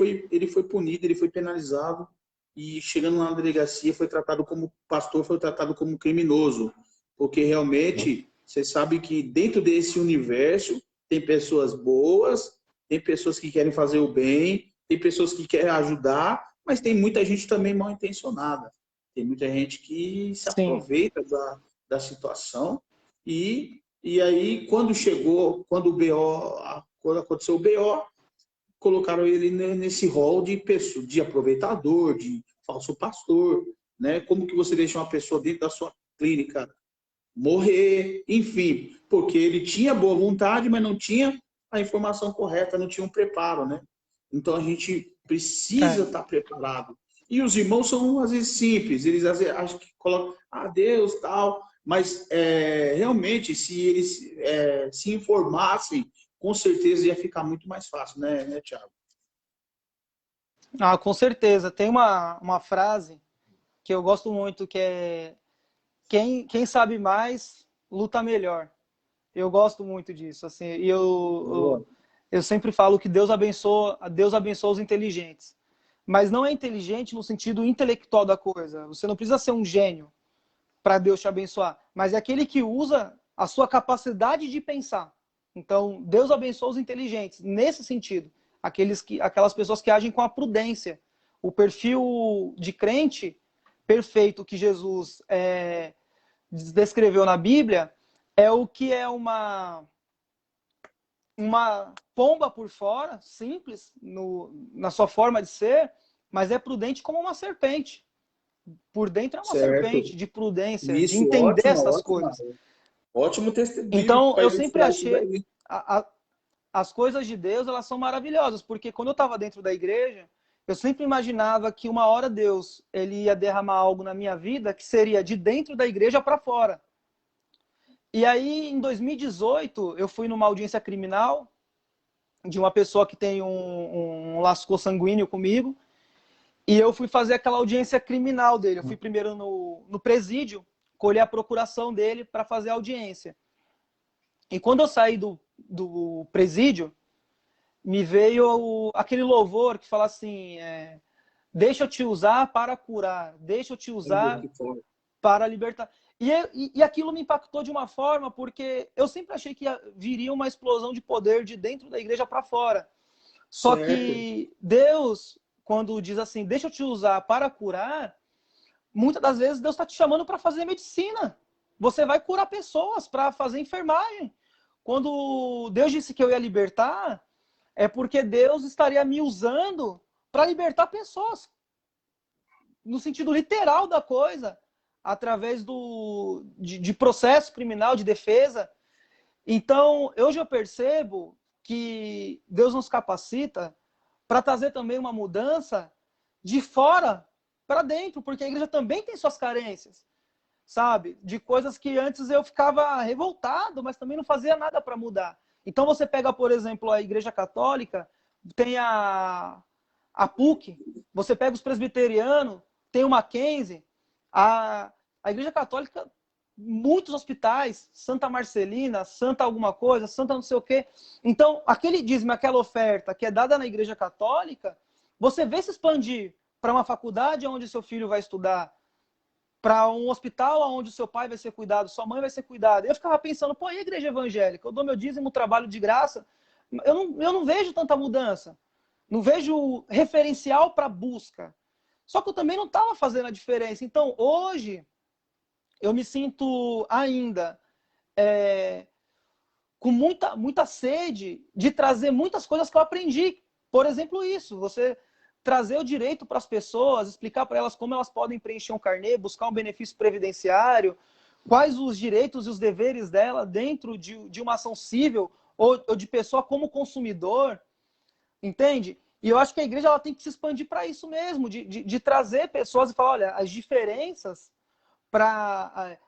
foi punido, ele foi penalizado, e chegando lá na delegacia foi tratado como pastor, foi tratado como criminoso, porque realmente Você sabe que dentro desse universo tem pessoas boas, tem pessoas que querem fazer o bem, tem pessoas que querem ajudar, mas tem muita gente também mal intencionada. Tem muita gente que se Sim. aproveita da situação e aí quando quando aconteceu o BO, colocaram ele nesse rol de pessoa, de aproveitador, de falso pastor, né? Como que você deixa uma pessoa dentro da sua clínica morrer, enfim, porque ele tinha boa vontade, mas não tinha a informação correta, não tinha um preparo, né? Então a gente precisa estar preparado. E os irmãos são às vezes simples, eles às vezes acham que colocam, Deus, tal, mas realmente se eles se informassem, com certeza ia ficar muito mais fácil, né, Thiago? Com certeza. Tem uma frase que eu gosto muito, que é quem sabe mais, luta melhor. Eu gosto muito disso. Assim, e eu sempre falo que Deus abençoa os inteligentes. Mas não é inteligente no sentido intelectual da coisa. Você não precisa ser um gênio para Deus te abençoar. Mas é aquele que usa a sua capacidade de pensar. Então, Deus abençoa os inteligentes. Nesse sentido, aquelas pessoas que agem com a prudência. O perfil de crente perfeito que Jesus descreveu na Bíblia é o que é uma pomba por fora, simples na sua forma de ser, mas é prudente como uma serpente. Por dentro é uma Certo. serpente de prudência, de Isso, entender ótimo, essas ótimo. coisas. Ótimo texto bíblico Então, para eu sempre ilustrar isso achei daí. as coisas de Deus, elas são maravilhosas, porque quando eu estava dentro da igreja, eu sempre imaginava que uma hora Deus ele ia derramar algo na minha vida que seria de dentro da igreja para fora. E aí, em 2018, eu fui numa audiência criminal de uma pessoa que tem um laço consanguíneo comigo, e eu fui fazer aquela audiência criminal dele. Eu fui primeiro no presídio, colher a procuração dele para fazer a audiência. E quando eu saí do presídio, me veio aquele louvor que fala assim, deixa eu te usar para curar, deixa eu te usar para libertar. E aquilo me impactou de uma forma, porque eu sempre achei que viria uma explosão de poder de dentro da igreja para fora. Só que Deus, quando diz assim, deixa eu te usar para curar, muitas das vezes Deus está te chamando para fazer medicina. Você vai curar pessoas, para fazer enfermagem. Quando Deus disse que eu ia libertar, é porque Deus estaria me usando para libertar pessoas. No sentido literal da coisa, através de processo criminal, de defesa. Então, hoje eu percebo que Deus nos capacita para trazer também uma mudança de fora para dentro, porque a igreja também tem suas carências, sabe? De coisas que antes eu ficava revoltado, mas também não fazia nada para mudar. Então você pega, por exemplo, a Igreja Católica, tem a PUC, você pega os presbiterianos, tem o Mackenzie, a Igreja Católica, muitos hospitais, Santa Marcelina, Santa alguma coisa, Santa não sei o quê. Então, aquele dízimo, aquela oferta que é dada na Igreja Católica, você vê se expandir para uma faculdade onde seu filho vai estudar, para um hospital onde o seu pai vai ser cuidado, sua mãe vai ser cuidada. Eu ficava pensando, pô, e a igreja evangélica? Eu dou meu dízimo, trabalho de graça. Eu não vejo tanta mudança. Não vejo referencial para busca. Só que eu também não estava fazendo a diferença. Então, hoje, eu me sinto ainda com muita sede de trazer muitas coisas que eu aprendi. Por exemplo, isso. Você trazer o direito para as pessoas, explicar para elas como elas podem preencher um carnê, buscar um benefício previdenciário, quais os direitos e os deveres dela dentro de uma ação civil ou de pessoa como consumidor, entende? E eu acho que a igreja ela tem que se expandir para isso mesmo, de trazer pessoas e falar, olha, as diferenças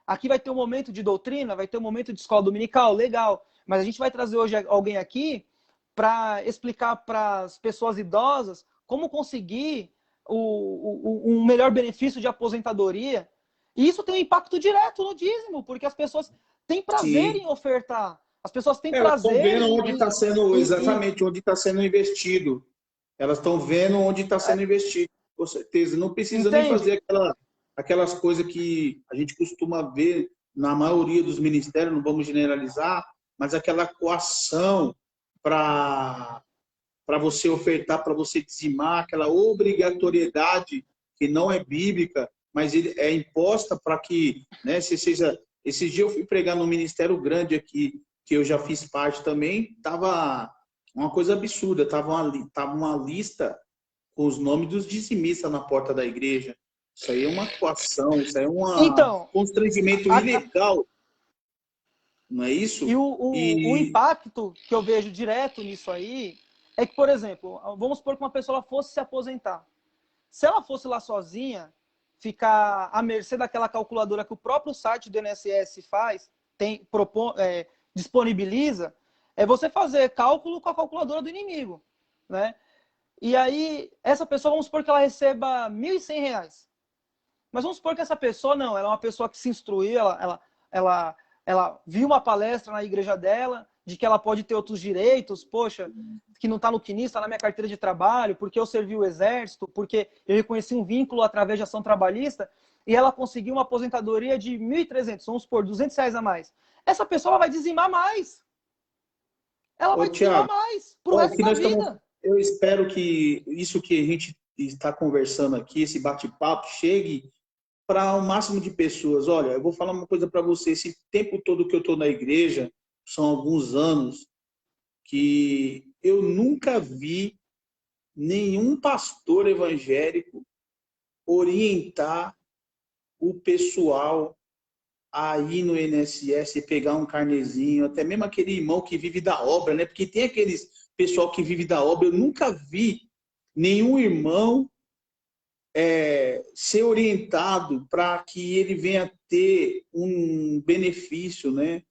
aqui vai ter um momento de doutrina, vai ter um momento de escola dominical, legal, mas a gente vai trazer hoje alguém aqui para explicar para as pessoas idosas como conseguir um melhor benefício de aposentadoria. E isso tem um impacto direto no dízimo, porque as pessoas têm prazer Sim. em ofertar. As pessoas têm Elas estão prazer vendo onde está sendo, exatamente, onde está sendo investido. Elas estão vendo onde está sendo investido, com certeza. Não precisa nem entende? fazer aquelas coisas que a gente costuma ver na maioria dos ministérios, não vamos generalizar, mas aquela coação para você ofertar, para você dizimar, aquela obrigatoriedade que não é bíblica, mas ele é imposta para que, né, se seja... Esses dias eu fui pregar num ministério grande aqui, que eu já fiz parte também, estava uma coisa absurda, estava uma lista com os nomes dos dizimistas na porta da igreja. Isso aí é uma coação, isso aí é um Então, constrangimento ilegal, não é isso? e o impacto que eu vejo direto nisso aí é que, por exemplo, vamos supor que uma pessoa fosse se aposentar. Se ela fosse lá sozinha, ficar à mercê daquela calculadora que o próprio site do INSS faz, disponibiliza, é você fazer cálculo com a calculadora do inimigo, né? E aí, essa pessoa, vamos supor que ela receba R$ 1.100. Mas vamos supor que essa pessoa, não, ela é uma pessoa que se instruiu, ela viu uma palestra na igreja dela, de que ela pode ter outros direitos, poxa, que não está no CNIS, está na minha carteira de trabalho, porque eu servi o exército, porque eu reconheci um vínculo através de ação trabalhista, e ela conseguiu uma aposentadoria de 1.300, vamos supor, R$ 200 a mais. Essa pessoa ela vai dizimar mais. Ela Ô, vai dizimar Tiago, mais pro resto da vida. eu espero que isso que a gente está conversando aqui, esse bate-papo, chegue para o máximo de pessoas. Olha, eu vou falar uma coisa para você. Esse tempo todo que eu estou na igreja, são alguns anos, que eu nunca vi nenhum pastor evangélico orientar o pessoal a ir no INSS e pegar um carnezinho, até mesmo aquele irmão que vive da obra, né? Porque tem aqueles pessoal que vive da obra. Eu nunca vi nenhum irmão ser orientado para que ele venha ter um benefício, né?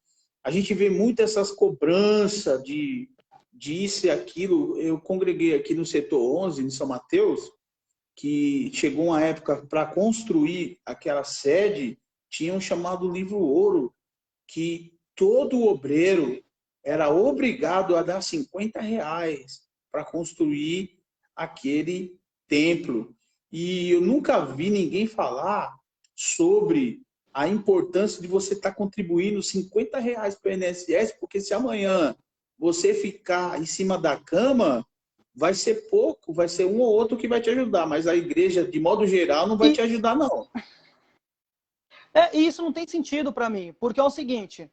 A gente vê muito essas cobranças de isso e aquilo. Eu congreguei aqui no setor 11, em São Mateus, que chegou uma época para construir aquela sede, tinham chamado livro ouro, que todo obreiro era obrigado a dar R$ 50 para construir aquele templo. E eu nunca vi ninguém falar sobre a importância de você estar contribuindo R$ 50 para o INSS, porque se amanhã você ficar em cima da cama, vai ser pouco, vai ser um ou outro que vai te ajudar, mas a igreja, de modo geral, não vai te ajudar, não. E isso não tem sentido para mim, porque é o seguinte,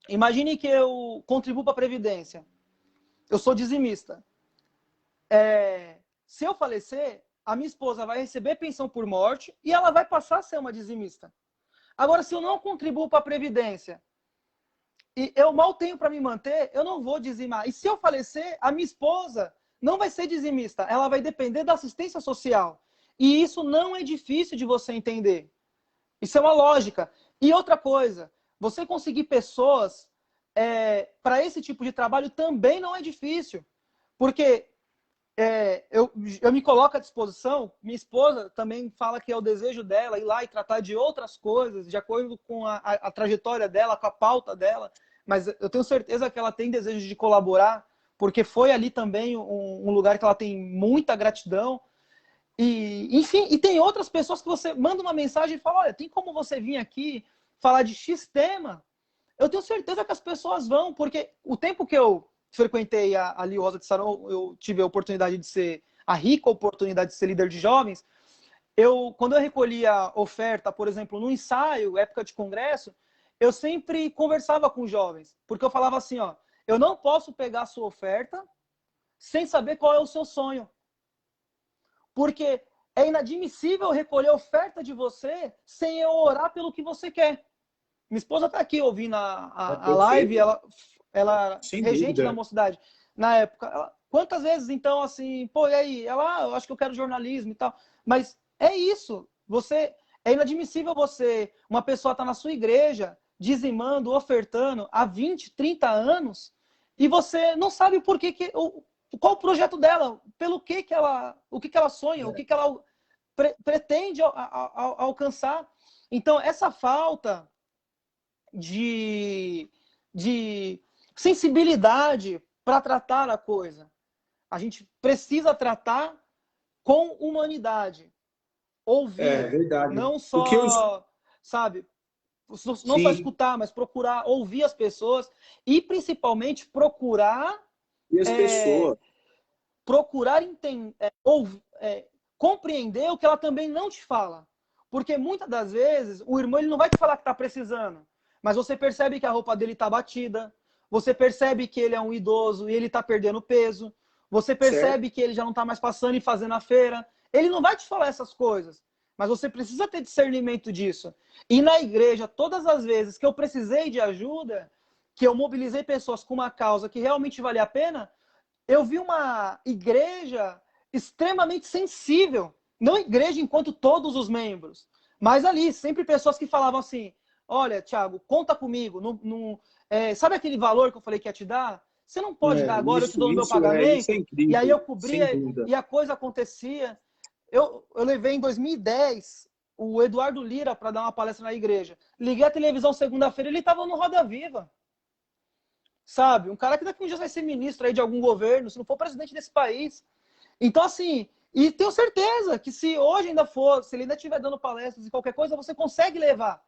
imagine que eu contribuo para a Previdência, eu sou dizimista. Se eu falecer, a minha esposa vai receber pensão por morte e ela vai passar a ser uma dizimista. Agora, se eu não contribuo para a Previdência e eu mal tenho para me manter, eu não vou dizimar. E se eu falecer, a minha esposa não vai ser dizimista, ela vai depender da assistência social. E isso não é difícil de você entender. Isso é uma lógica. E outra coisa, você conseguir pessoas para esse tipo de trabalho também não é difícil. Porque eu me coloco à disposição, minha esposa também fala que é o desejo dela ir lá e tratar de outras coisas, de acordo com a trajetória dela, com a pauta dela, mas eu tenho certeza que ela tem desejo de colaborar, porque foi ali também um lugar que ela tem muita gratidão. E, enfim, e tem outras pessoas que você manda uma mensagem e fala, olha, tem como você vir aqui falar de X tema? Eu tenho certeza que as pessoas vão, porque o tempo que eu frequentei a Liu Rosa de Saron, eu tive a rica oportunidade de ser líder de jovens. Quando eu recolhia oferta, por exemplo, no ensaio, época de congresso, eu sempre conversava com os jovens, porque eu falava assim, ó, eu não posso pegar a sua oferta sem saber qual é o seu sonho. Porque é inadmissível recolher oferta de você sem eu orar pelo que você quer. Minha esposa está aqui ouvindo a live, ela Sem regente da dúvida. mocidade. Na época, quantas vezes, então, assim, pô, e aí? Eu acho que eu quero jornalismo e tal. Mas é isso. É inadmissível uma pessoa tá na sua igreja, dizimando, ofertando há 20, 30 anos, e você não sabe por qual o projeto dela, o que ela sonha, o que ela pretende alcançar. Então, essa falta de sensibilidade para tratar a coisa. A gente precisa tratar com humanidade. Ouvir, Verdade. não O que eu, só, sabe? Não só Sim. escutar, mas procurar ouvir as pessoas e, principalmente, procurar E as pessoas. entender, compreender o que ela também não te fala. Porque muitas das vezes o irmão ele não vai te falar que está precisando, mas você percebe que a roupa dele está batida, você percebe que ele é um idoso e ele está perdendo peso, você Certo? percebe que ele já não está mais passando e fazendo a feira. Ele não vai te falar essas coisas, mas você precisa ter discernimento disso. E na igreja, todas as vezes que eu precisei de ajuda, que eu mobilizei pessoas com uma causa que realmente valia a pena, eu vi uma igreja extremamente sensível. Não igreja enquanto todos os membros, mas ali, sempre pessoas que falavam assim, olha, Thiago, conta comigo. Sabe aquele valor que eu falei que ia te dar? Você não pode dar agora, eu te dou no meu Isso é pagamento. E aí incrível, eu sem cobria dúvida. e a coisa acontecia. Eu levei em 2010 o Eduardo Lira para dar uma palestra na igreja. Liguei a televisão segunda-feira, ele estava no Roda Viva. Sabe? Um cara que daqui a um dia vai ser ministro aí de algum governo, se não for presidente desse país. Então, assim, e tenho certeza que se hoje ainda for, se ele ainda estiver dando palestras e qualquer coisa, você consegue levar.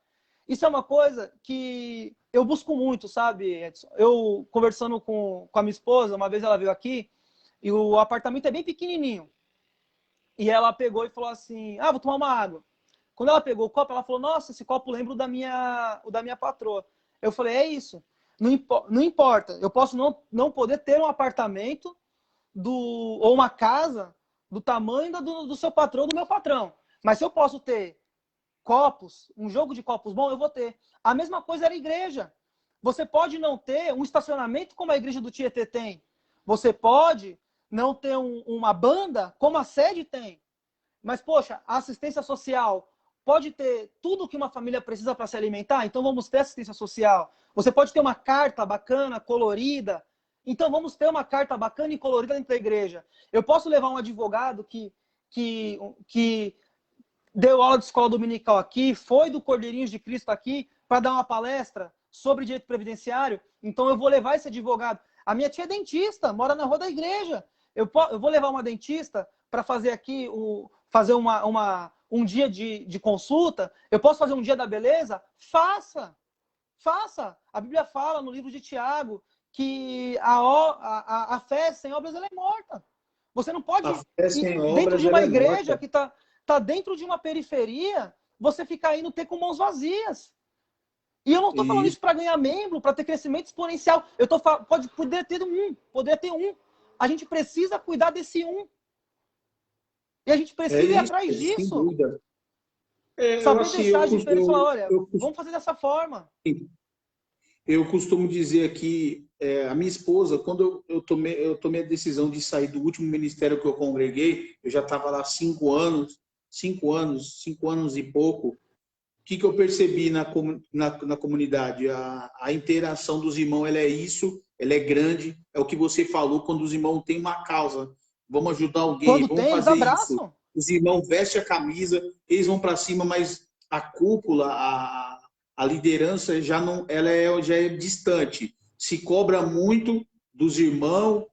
Isso é uma coisa que eu busco muito, sabe, Edson? Eu, conversando com a minha esposa, uma vez ela veio aqui, e o apartamento é bem pequenininho. E ela pegou e falou assim, vou tomar uma água. Quando ela pegou o copo, ela falou, nossa, esse copo lembra o da minha patroa. Eu falei, é isso. Não importa. Eu posso não poder ter um apartamento ou uma casa do tamanho do seu patrão, do meu patrão. Mas se eu posso ter copos, um jogo de copos bom, eu vou ter. A mesma coisa era a igreja. Você pode não ter um estacionamento como a igreja do Tietê tem. Você pode não ter uma banda como a sede tem. Mas, poxa, a assistência social pode ter tudo que uma família precisa para se alimentar? Então vamos ter assistência social. Você pode ter uma carta bacana, colorida. Então vamos ter uma carta bacana e colorida dentro da igreja. Eu posso levar um advogado que deu aula de escola dominical aqui, foi do Cordeirinhos de Cristo aqui, para dar uma palestra sobre direito previdenciário. Então eu vou levar esse advogado. A minha tia é dentista, mora na rua da igreja. Eu vou levar uma dentista para fazer aqui fazer um dia de consulta. Eu posso fazer um dia da beleza? Faça! Faça! A Bíblia fala no livro de Tiago que a fé sem obras ela é morta. Você não pode A fé sem dentro obras, de ela uma é igreja morta. que tá dentro de uma periferia, você ficar indo ter com mãos vazias. E eu não estou falando Isso. isso para ganhar membro, para ter crescimento exponencial. Poderia ter um. A gente precisa cuidar desse um. E a gente É precisa ir isso, atrás sem disso. dúvida. Eu, Saber assim, deixar de perder e falar, olha, vamos fazer dessa forma. eu costumo dizer que a minha esposa, quando eu tomei a decisão de sair do último ministério que eu congreguei, eu já estava lá 5 anos e pouco. O que eu percebi na comunidade? A interação dos irmãos, ela é grande, é o que você falou, quando os irmãos têm uma causa, vamos ajudar alguém, Quando vamos tem, eles fazer isso. abraçam. Os irmãos vestem a camisa, eles vão para cima, mas a cúpula, a liderança já é distante. Se cobra muito dos irmãos,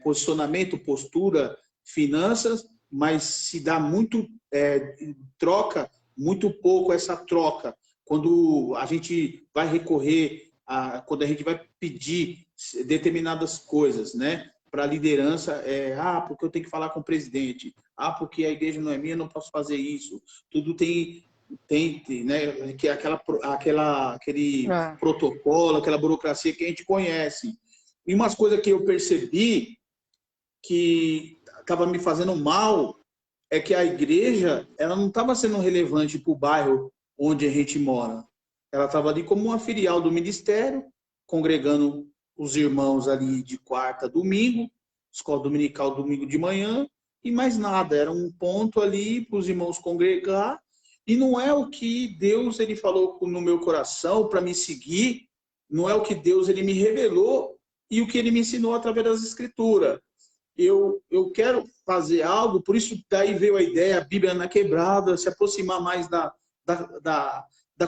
posicionamento, postura, finanças, mas se dá muito, troca muito pouco essa troca. Quando a gente vai recorrer, quando a gente vai pedir determinadas coisas, né? Para a liderança, porque eu tenho que falar com o presidente, porque a igreja não é minha, não posso fazer isso. Tudo tem né, que aquele protocolo, aquela burocracia que a gente conhece. E umas coisas que eu percebi que estava me fazendo mal é que a igreja ela não estava sendo relevante para o bairro onde a gente mora. Ela estava ali como uma filial do ministério, congregando os irmãos ali de quarta a domingo, escola dominical domingo de manhã, e mais nada. Era um ponto ali para os irmãos congregar, e não é o que Deus ele falou no meu coração para me seguir, não é o que Deus ele me revelou e o que ele me ensinou através das escrituras. Eu quero fazer algo, por isso daí veio a ideia, a Bíblia na Quebrada, se aproximar mais da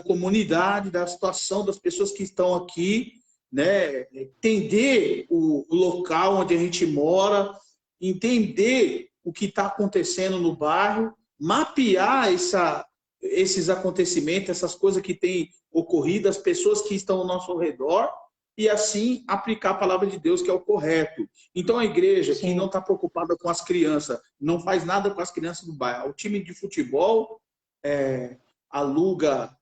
comunidade, da situação das pessoas que estão aqui, né? Entender o local onde a gente mora, entender o que está acontecendo no bairro, mapear esses acontecimentos, essas coisas que têm ocorrido, as pessoas que estão ao nosso redor, e assim aplicar a palavra de Deus, que é o correto. Então a igreja que não está preocupada com as crianças, não faz nada com as crianças do bairro. O time de futebol aluga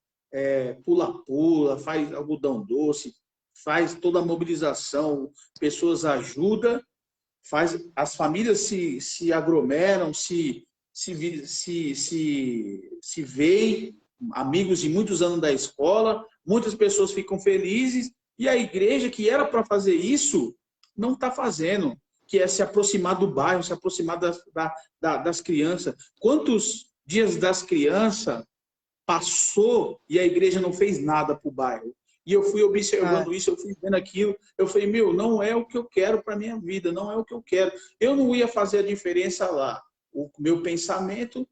pula-pula, faz algodão doce, faz toda a mobilização, pessoas ajudam, as famílias se aglomeram, se veem, amigos de muitos anos da escola, muitas pessoas ficam felizes, e a igreja, que era para fazer isso, não está fazendo, que é se aproximar do bairro, se aproximar das crianças. Quantos dias das crianças passou e a igreja não fez nada para o bairro? E eu fui observando isso, eu fui vendo aquilo, eu falei, não é o que eu quero para a minha vida, não é o que eu quero. Eu não ia fazer a diferença lá. O meu pensamento,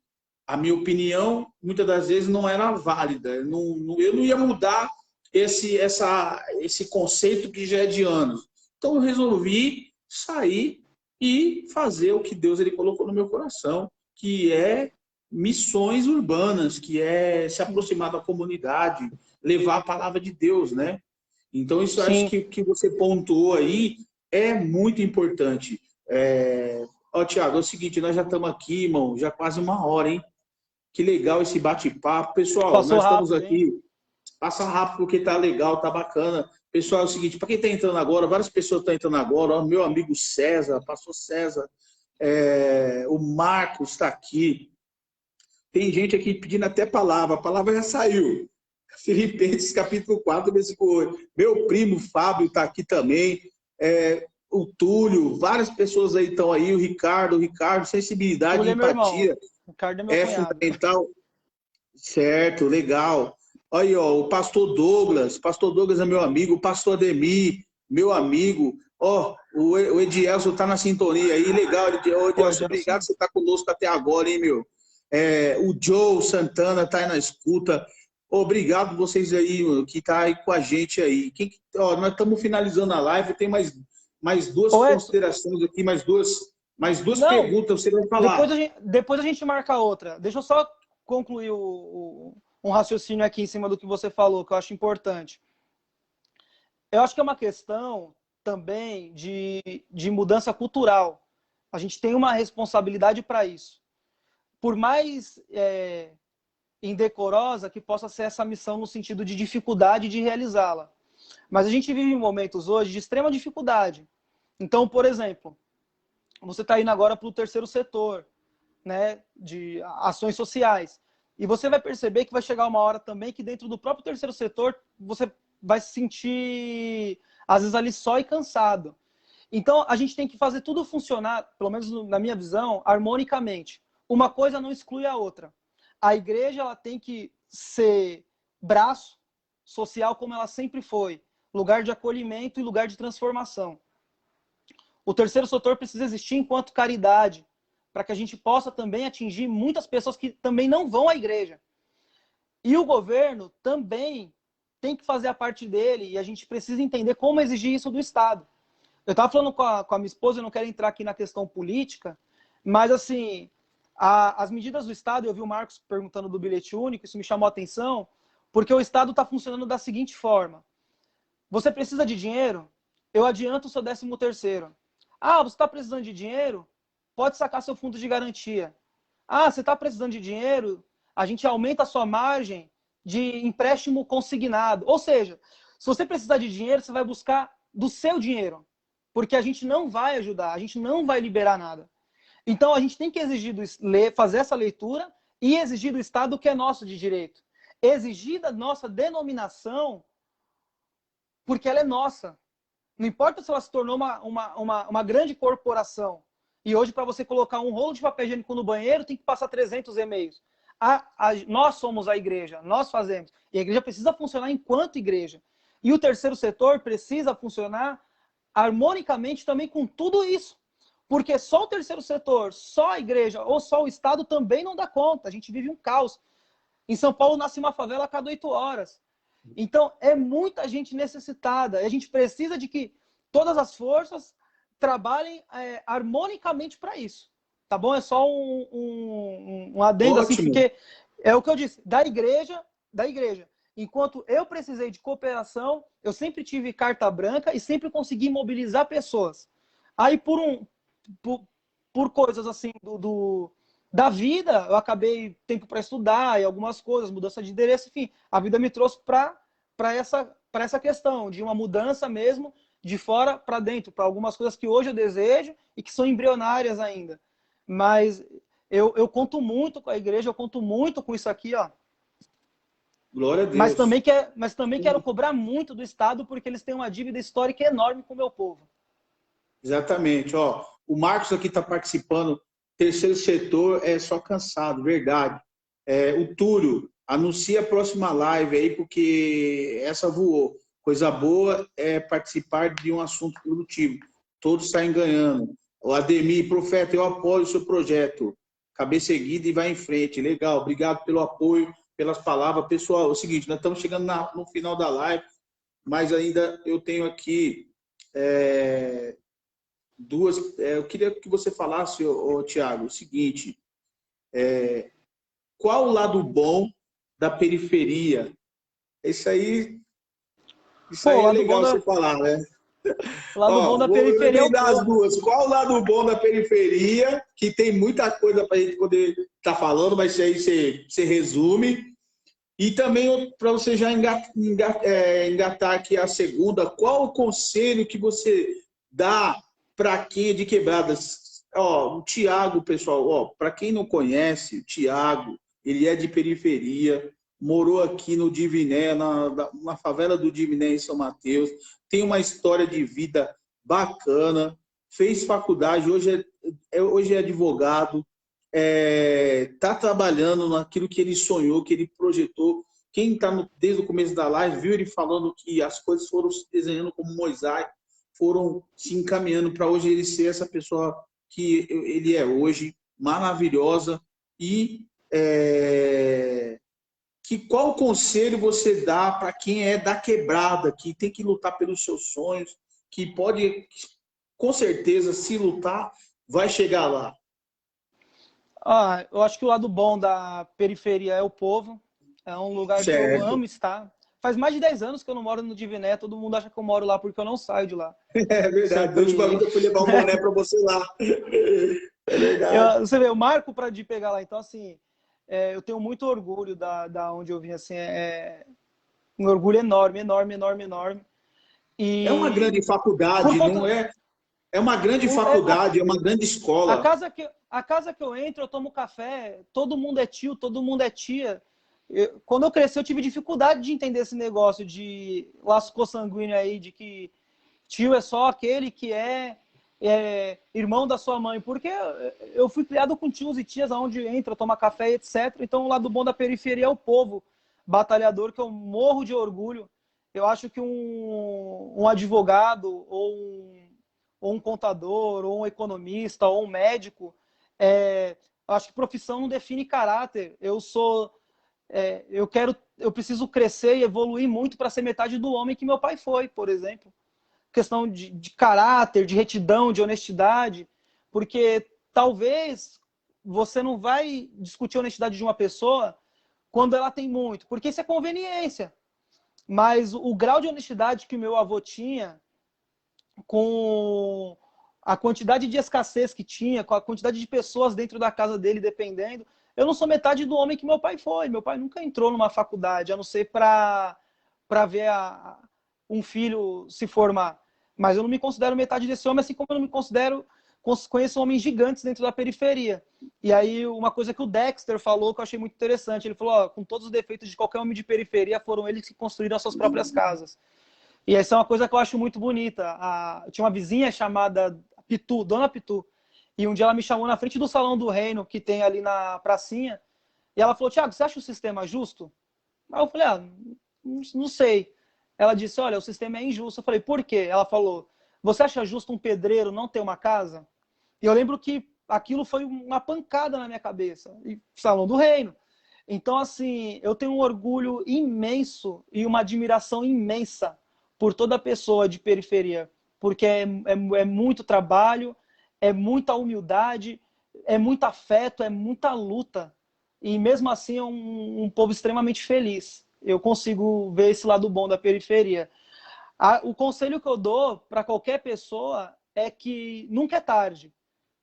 a minha opinião, muitas das vezes não era válida. Eu não ia mudar esse conceito que já é de anos. Então eu resolvi sair e fazer o que Deus ele colocou no meu coração, que é missões urbanas, que é se aproximar da comunidade, levar a palavra de Deus, né? Então isso eu acho que você pontuou aí é muito importante. Tiago, é o seguinte, nós já estamos aqui, irmão, já quase 1 hora, hein? Que legal esse bate-papo. Pessoal, Passou nós estamos rápido, aqui, passa rápido porque tá legal, tá bacana. Pessoal, é o seguinte, para quem está entrando agora, várias pessoas estão entrando agora, ó, meu amigo César, pastor César, o Marcos está aqui. Tem gente aqui pedindo até palavra, a palavra já saiu. Filipenses capítulo 4, versículo 8. Meu primo Fábio está aqui também. O Túlio, várias pessoas aí estão aí. O Ricardo, sensibilidade e empatia. O Ricardo é meu cunhado. Fundamental. Certo, legal. Olha aí, ó, o pastor Douglas é meu amigo. O pastor Ademir, meu amigo. Ó, o Edielson está na sintonia aí. Legal, Edielson, obrigado por você estar conosco até agora, hein, meu? O Joe Santana está aí na escuta. Obrigado vocês aí que tá aí com a gente aí. Nós estamos finalizando a live, tem mais duas considerações aqui, mais duas perguntas, você vai falar. Depois a gente marca outra. Deixa eu só concluir um raciocínio aqui em cima do que você falou, que eu acho importante. Eu acho que é uma questão também de mudança cultural. A gente tem uma responsabilidade para isso. Por mais indecorosa que possa ser essa missão no sentido de dificuldade de realizá-la. Mas a gente vive momentos hoje de extrema dificuldade. Então, por exemplo, você está indo agora para o terceiro setor, né, de ações sociais. E você vai perceber que vai chegar uma hora também que dentro do próprio terceiro setor você vai se sentir, às vezes, ali só e cansado. Então, a gente tem que fazer tudo funcionar, pelo menos na minha visão, harmonicamente. Uma coisa não exclui a outra. A igreja ela tem que ser braço social como ela sempre foi, lugar de acolhimento e lugar de transformação. O terceiro setor precisa existir enquanto caridade, para que a gente possa também atingir muitas pessoas que também não vão à igreja. E o governo também tem que fazer a parte dele, e a gente precisa entender como exigir isso do Estado. Eu estava falando com a minha esposa, eu não quero entrar aqui na questão política, mas assim, as medidas do Estado, eu vi o Marcos perguntando do bilhete único, isso me chamou a atenção, porque o Estado está funcionando da seguinte forma. Você precisa de dinheiro? Eu adianto o seu 13º. Ah, você está precisando de dinheiro? Pode sacar seu fundo de garantia. Ah, você está precisando de dinheiro? A gente aumenta a sua margem de empréstimo consignado. Ou seja, se você precisar de dinheiro, você vai buscar do seu dinheiro. Porque a gente não vai ajudar, a gente não vai liberar nada. Então, a gente tem que exigir fazer essa leitura e exigir do Estado o que é nosso de direito. Exigir da nossa denominação, porque ela é nossa. Não importa se ela se tornou uma grande corporação. E hoje, para você colocar um rolo de papel higiênico no banheiro, tem que passar 300 e-mails. Nós somos a igreja, nós fazemos. E a igreja precisa funcionar enquanto igreja. E o terceiro setor precisa funcionar harmonicamente também com tudo isso. Porque só o terceiro setor, só a igreja ou só o Estado também não dá conta. A gente vive um caos. Em São Paulo nasce uma favela a cada 8 horas. Então, é muita gente necessitada. E a gente precisa de que todas as forças trabalhem harmonicamente para isso. Tá bom? É só um adendo, assim, porque É o que eu disse, da igreja. Enquanto eu precisei de cooperação, eu sempre tive carta branca e sempre consegui mobilizar pessoas. Aí, por, por coisas assim da vida, eu acabei tempo para estudar e algumas coisas, mudança de endereço, enfim, a vida me trouxe para essa questão de uma mudança mesmo de fora para dentro, para algumas coisas que hoje eu desejo e que são embrionárias ainda. Mas eu conto muito com a igreja, eu conto muito com isso aqui, ó. Glória a Deus. Mas também quero cobrar muito do Estado, porque eles têm uma dívida histórica enorme com o meu povo. Exatamente. Ó, o Marcos aqui está participando. Terceiro setor é só cansado, verdade. O Túlio, anuncia a próxima live aí, porque essa voou. Coisa boa é participar de um assunto produtivo. Todos saem ganhando. O Ademir, profeta, eu apoio o seu projeto. Cabeça erguida e vai em frente. Legal, obrigado pelo apoio, pelas palavras. Pessoal, é o seguinte, nós estamos chegando no final da live, mas ainda eu tenho aqui duas. Eu queria que você falasse, Tiago, o seguinte: qual o lado bom da periferia? Isso aí, isso Pô, aí é legal você falar, né? o lado bom Ó, da vou periferia é o emendar as povo. duas. Qual o lado bom da periferia? Que tem muita coisa para a gente poder estar falando, mas isso aí você resume. E também, para você já engatar aqui a segunda, qual o conselho que você dá para quem é de quebradas? Ó, o Tiago, pessoal, ó, para quem não conhece, o Tiago, ele é de periferia, morou aqui no Diviné, na favela do Diviné, em São Mateus, tem uma história de vida bacana, fez faculdade, hoje é advogado, está trabalhando naquilo que ele sonhou, que ele projetou. Quem está desde o começo da live viu ele falando que as coisas foram se desenhando como um mosaico, foram se encaminhando para hoje ele ser essa pessoa que ele é hoje, maravilhosa. E qual conselho você dá para quem é da quebrada, que tem que lutar pelos seus sonhos, que pode, com certeza, se lutar, vai chegar lá? Eu acho que o lado bom da periferia é o povo. É um lugar que eu Certo. amo estar. Faz mais de 10 anos que eu não moro no Diviné. Todo mundo acha que eu moro lá porque eu não saio de lá. É verdade. Da última Sempre. vez eu fui levar um boné para você lá. É verdade. Você vê, eu marco para de pegar lá. Então, assim, eu tenho muito orgulho da onde eu vim. Assim, um orgulho enorme, enorme, enorme, enorme. É uma E grande por faculdade, não conta. é? É uma grande faculdade, é uma grande escola. A casa que eu entro, eu tomo café, todo mundo é tio, todo mundo é tia. Quando eu cresci, eu tive dificuldade de entender esse negócio de laço consanguíneo aí, de que tio é só aquele que é irmão da sua mãe. Porque eu fui criado com tios e tias onde entra, toma café, etc. Então, o lado bom da periferia é o povo batalhador, que eu morro de orgulho. Eu acho que um advogado ou um contador, ou um economista, ou um médico, acho que profissão não define caráter. Eu preciso crescer e evoluir muito para ser metade do homem que meu pai foi, por exemplo. Questão de caráter, de retidão, de honestidade, porque talvez você não vai discutir a honestidade de uma pessoa quando ela tem muito, porque isso é conveniência. Mas o grau de honestidade que o meu avô tinha, com a quantidade de escassez que tinha, com a quantidade de pessoas dentro da casa dele dependendo, eu não sou metade do homem que meu pai foi. Meu pai nunca entrou numa faculdade, a não ser para ver um filho se formar. Mas eu não me considero metade desse homem, assim como eu não me considero. Conheço homens gigantes dentro da periferia. E aí, uma coisa que o Dexter falou que eu achei muito interessante: ele falou, com todos os defeitos de qualquer homem de periferia, foram eles que construíram as suas próprias casas. E essa é uma coisa que eu acho muito bonita. Tinha uma vizinha chamada Pitu, Dona Pitu. E um dia ela me chamou na frente do Salão do Reino, que tem ali na pracinha. E ela falou, Tiago, você acha o sistema justo? Aí eu falei, não sei. Ela disse, olha, o sistema é injusto. Eu falei, por quê? Ela falou, você acha justo um pedreiro não ter uma casa? E eu lembro que aquilo foi uma pancada na minha cabeça. E Salão do Reino. Então, assim, eu tenho um orgulho imenso e uma admiração imensa por toda pessoa de periferia, porque é muito trabalho, é muita humildade, é muito afeto, é muita luta. e mesmo assim é um povo extremamente feliz. Eu consigo ver esse lado bom da periferia. O conselho que eu dou para qualquer pessoa é que nunca é tarde,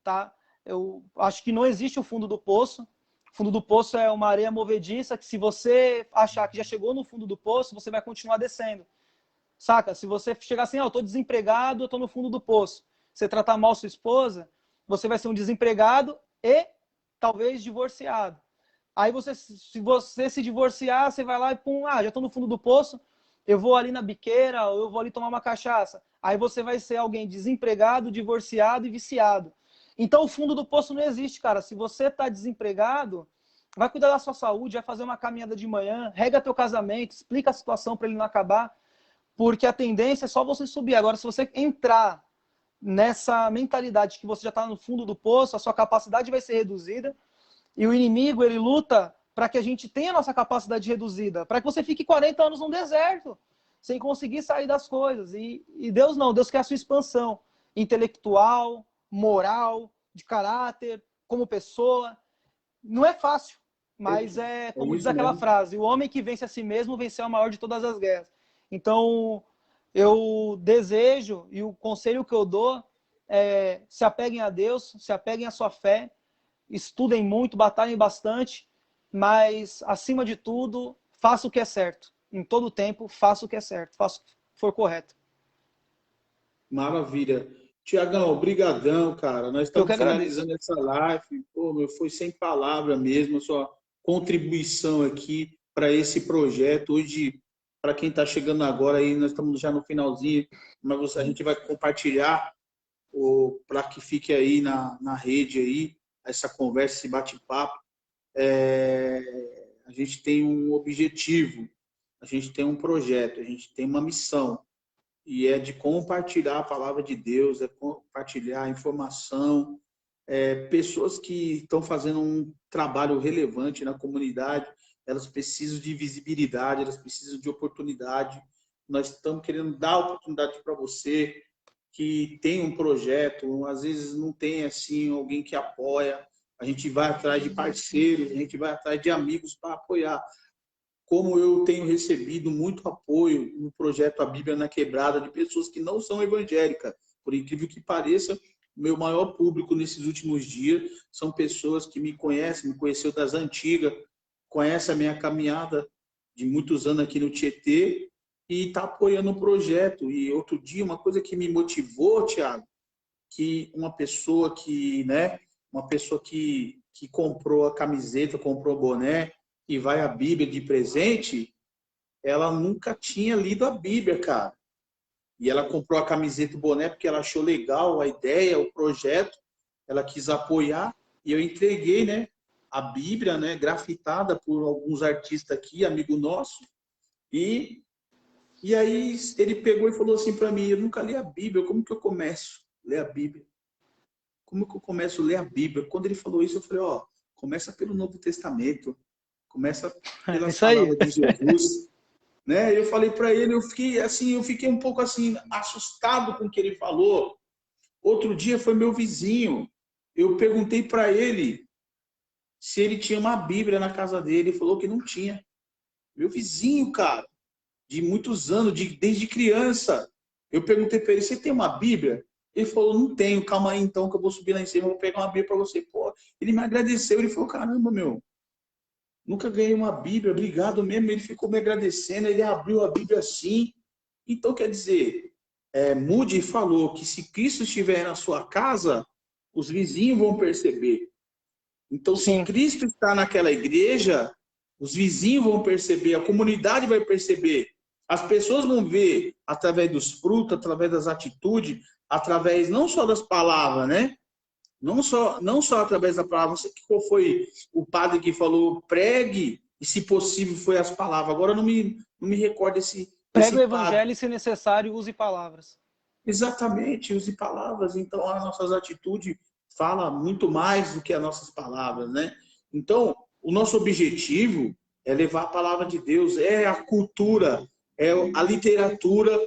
tá? Eu acho que não existe o fundo do poço. O fundo do poço é uma areia movediça que, se você achar que já chegou no fundo do poço, você vai continuar descendo. Saca? Se você chegar assim, eu tô desempregado, eu tô no fundo do poço. Você tratar mal sua esposa, você vai ser um desempregado e talvez divorciado. Aí se você se divorciar, você vai lá e pum, já tô no fundo do poço, eu vou ali na biqueira, ou eu vou ali tomar uma cachaça. Aí você vai ser alguém desempregado, divorciado e viciado. Então o fundo do poço não existe, cara. Se você tá desempregado, vai cuidar da sua saúde, vai fazer uma caminhada de manhã, rega teu casamento, explica a situação para ele não acabar, porque a tendência é só você subir. Agora, se você entrar nessa mentalidade que você já está no fundo do poço, a sua capacidade vai ser reduzida, e o inimigo, ele luta para que a gente tenha a nossa capacidade reduzida, para que você fique 40 anos no deserto, sem conseguir sair das coisas. E Deus não, Deus quer a sua expansão intelectual, moral, de caráter, como pessoa. Não é fácil, mas é como diz isso aquela mesmo. frase, o homem que vence a si mesmo venceu a maior de todas as guerras. Então, eu desejo, e o conselho que eu dou é: se apeguem a Deus, se apeguem à sua fé, estudem muito, batalhem bastante, mas, acima de tudo, faça o que é certo. Em todo tempo, faça o que é certo, faça o que for correto. Maravilha. Tiagão, brigadão, cara. Nós Eu que estamos agradeço. finalizando essa live. Pô, meu, foi sem palavra mesmo a sua contribuição aqui para esse projeto. Hoje, para quem está chegando agora aí, nós estamos já no finalzinho, mas a gente vai compartilhar para que fique aí na rede aí, essa conversa, esse bate-papo. A gente tem um objetivo, a gente tem um projeto, a gente tem uma missão, e é de compartilhar a palavra de Deus, é compartilhar a informação. Pessoas que estão fazendo um trabalho relevante na comunidade, elas precisam de visibilidade, elas precisam de oportunidade. Nós estamos querendo dar oportunidade para você que tem um projeto, às vezes não tem assim alguém que apoia. A gente vai atrás de parceiros, a gente vai atrás de amigos para apoiar. Como eu tenho recebido muito apoio no projeto A Bíblia na Quebrada, de pessoas que não são evangélicas. Por incrível que pareça, o meu maior público nesses últimos dias são pessoas que me conhecem, me conheceu das antigas, conhece a minha caminhada de muitos anos aqui no Tietê e está apoiando o projeto. E outro dia, uma coisa que me motivou, Thiago, que uma pessoa que comprou a camiseta, comprou o boné e vai a Bíblia de presente, ela nunca tinha lido a Bíblia, cara. E ela comprou a camiseta e o boné porque ela achou legal a ideia, o projeto, ela quis apoiar, e eu entreguei, né, a Bíblia, né, grafitada por alguns artistas aqui, amigo nosso, e aí ele pegou e falou assim para mim: eu nunca li a Bíblia, como que eu começo a ler a Bíblia? Como que eu começo a ler a Bíblia? Quando ele falou isso, eu falei: começa pelo Novo Testamento, começa É pelas isso aí. palavras de Jesus, né? Eu falei para ele, eu fiquei um pouco assim assustado com o que ele falou. Outro dia foi meu vizinho, eu perguntei para ele se ele tinha uma Bíblia na casa dele, ele falou que não tinha. Meu vizinho, cara, de muitos anos, desde criança. Eu perguntei para ele: você tem uma Bíblia? Ele falou: não tenho, calma aí então que eu vou subir lá em cima, vou pegar uma Bíblia para você. Pô, ele me agradeceu, ele falou: caramba, meu, nunca ganhei uma Bíblia, obrigado mesmo. Ele ficou me agradecendo, ele abriu a Bíblia assim. Então, quer dizer, Moody falou que se Cristo estiver na sua casa, os vizinhos vão perceber. Então, se Sim. Cristo está naquela igreja, os vizinhos vão perceber, a comunidade vai perceber. As pessoas vão ver através dos frutos, através das atitudes, através não só das palavras, né? Não só através da palavra. Não sei qual foi o padre que falou pregue, e se possível foi as palavras. Agora não me recordo Pregue esse o padre. evangelho e, se necessário, use palavras. Exatamente, use palavras. Então, as nossas atitudes falam muito mais do que as nossas palavras, né? Então, o nosso objetivo é levar a palavra de Deus, é a cultura, é a literatura,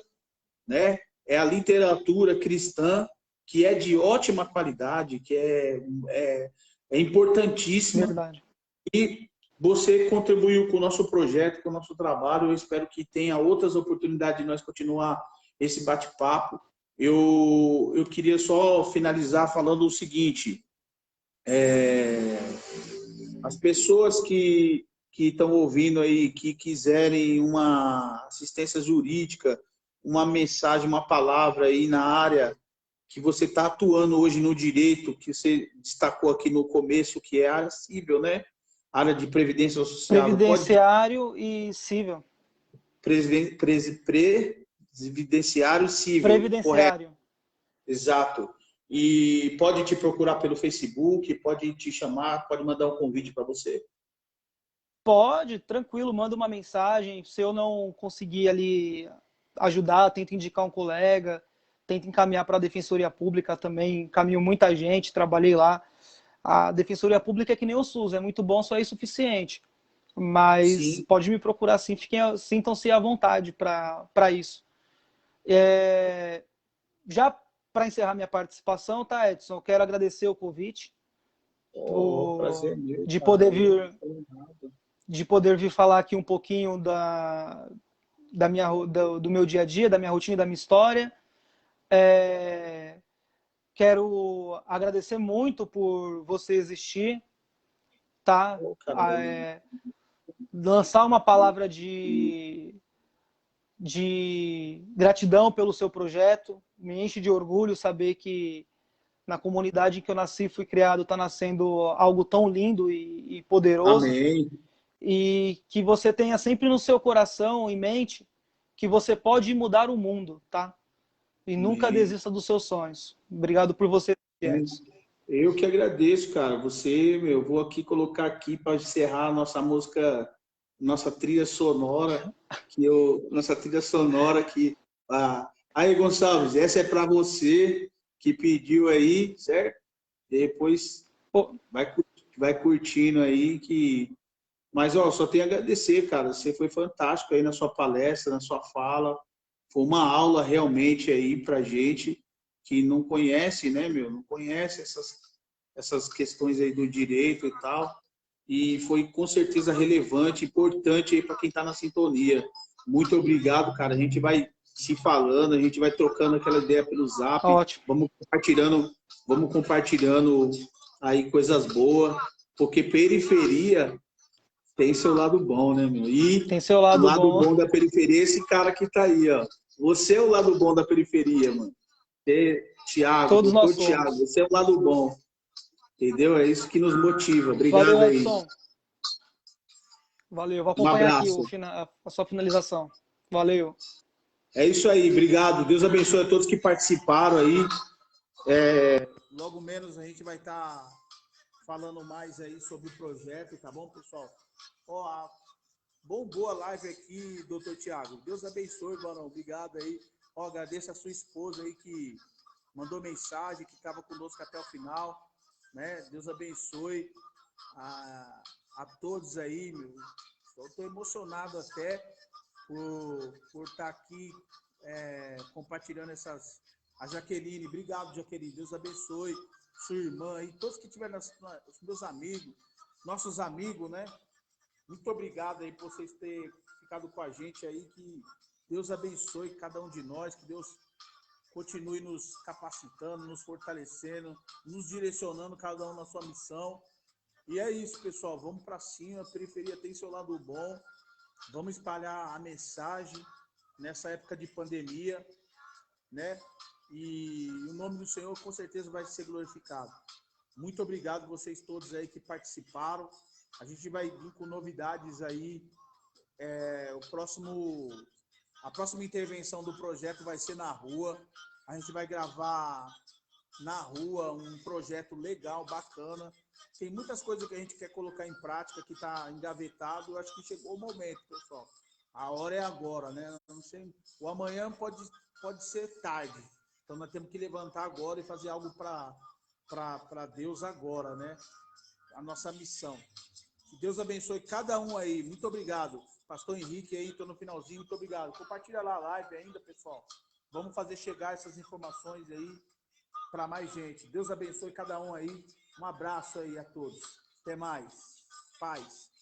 né? É a literatura cristã, que é de ótima qualidade, que é importantíssima. Verdade. E você contribuiu com o nosso projeto, com o nosso trabalho. Eu espero que tenha outras oportunidades de nós continuar esse bate-papo. Eu queria só finalizar falando o seguinte: as pessoas que estão ouvindo aí, que quiserem uma assistência jurídica, uma mensagem, uma palavra aí na área que você está atuando hoje no direito, que você destacou aqui no começo, que é a área civil, né? Área de previdência associada. Previdenciário e civil. Previdenciário civil, correto? Previdenciário. Exato. E pode te procurar pelo Facebook, pode te chamar, pode mandar um convite para você. Pode, tranquilo, manda uma mensagem. Se eu não conseguir ali ajudar, tenta indicar um colega, tenta encaminhar para a Defensoria Pública também. Encaminho muita gente, trabalhei lá. A Defensoria Pública é que nem o SUS, é muito bom, só é insuficiente. Mas Sim. pode me procurar sim, sintam-se à vontade para isso. Já para encerrar minha participação, tá, Edson? Eu quero agradecer o convite Prazer meu, de cara. poder vir falar aqui um pouquinho do meu dia a dia, da minha rotina, da minha história. Quero agradecer muito por você existir, tá? Lançar uma palavra de gratidão pelo seu projeto. Me enche de orgulho saber que na comunidade em que eu nasci, fui criado, está nascendo algo tão lindo e poderoso. Amém. E que você tenha sempre no seu coração, em mente, que você pode mudar o mundo, tá? E nunca Amém. desista dos seus sonhos. Obrigado por você, Edson. Eu que agradeço, cara. Você, meu, vou aqui colocar aqui para encerrar a nossa música, nossa trilha sonora, aí, Gonçalves, essa é para você que pediu aí, certo? Depois Pô, vai curtindo aí que. Mas ó, só tenho a agradecer, cara. Você foi fantástico aí na sua palestra, na sua fala. Foi uma aula realmente aí pra gente que não conhece, né, meu? Não conhece essas questões aí do direito e tal. E foi com certeza relevante, importante aí para quem está na sintonia. Muito obrigado, cara. A gente vai se falando, a gente vai trocando aquela ideia pelo Zap. ótimo. Vamos compartilhando aí coisas boas, porque periferia tem seu lado bom, né, meu? E Tem seu o lado lado bom. bom da periferia é esse cara que tá aí, ó. Você é o lado bom da periferia, mano. Tiago, Todos nós doutor Tiago, somos. você é o lado bom. Entendeu? É isso que nos motiva. Valeu, Obrigado aí. Edson. Valeu. Vou Um acompanhar aqui abraço. a sua finalização. Valeu. É isso aí, obrigado. Deus abençoe a todos que participaram aí. Logo menos a gente vai estar falando mais aí sobre o projeto, tá bom, pessoal? Ó, bombou a live aqui, doutor Tiago. Deus abençoe, Barão. Obrigado aí. Ó, agradeço a sua esposa aí que mandou mensagem, que estava conosco até o final. Né? Deus abençoe a todos aí, meu. Eu estou emocionado até por estar aqui compartilhando essas. A Jaqueline, obrigado, Jaqueline. Deus abençoe sua irmã aí, todos que tiveram, os meus amigos, nossos amigos, né? Muito obrigado aí por vocês terem ficado com a gente aí. Que Deus abençoe cada um de nós, que Deus continue nos capacitando, nos fortalecendo, nos direcionando cada um na sua missão. E é isso, pessoal. Vamos para cima. A periferia tem seu lado bom. Vamos espalhar a mensagem nessa época de pandemia, né? E o nome do Senhor com certeza vai ser glorificado. Muito obrigado vocês todos aí que participaram. A gente vai vir com novidades aí. A próxima intervenção do projeto vai ser na rua. A gente vai gravar na rua um projeto legal, bacana. Tem muitas coisas que a gente quer colocar em prática que está engavetado. Eu acho que chegou o momento, pessoal. A hora é agora, né? Não sei, o amanhã pode ser tarde. Então nós temos que levantar agora e fazer algo para Deus agora, né? A nossa missão. Que Deus abençoe cada um aí. Muito obrigado. Pastor Henrique aí, estou no finalzinho. Muito obrigado. Compartilha lá a live ainda, pessoal. Vamos fazer chegar essas informações aí para mais gente. Deus abençoe cada um aí. Um abraço aí a todos. Até mais. faz.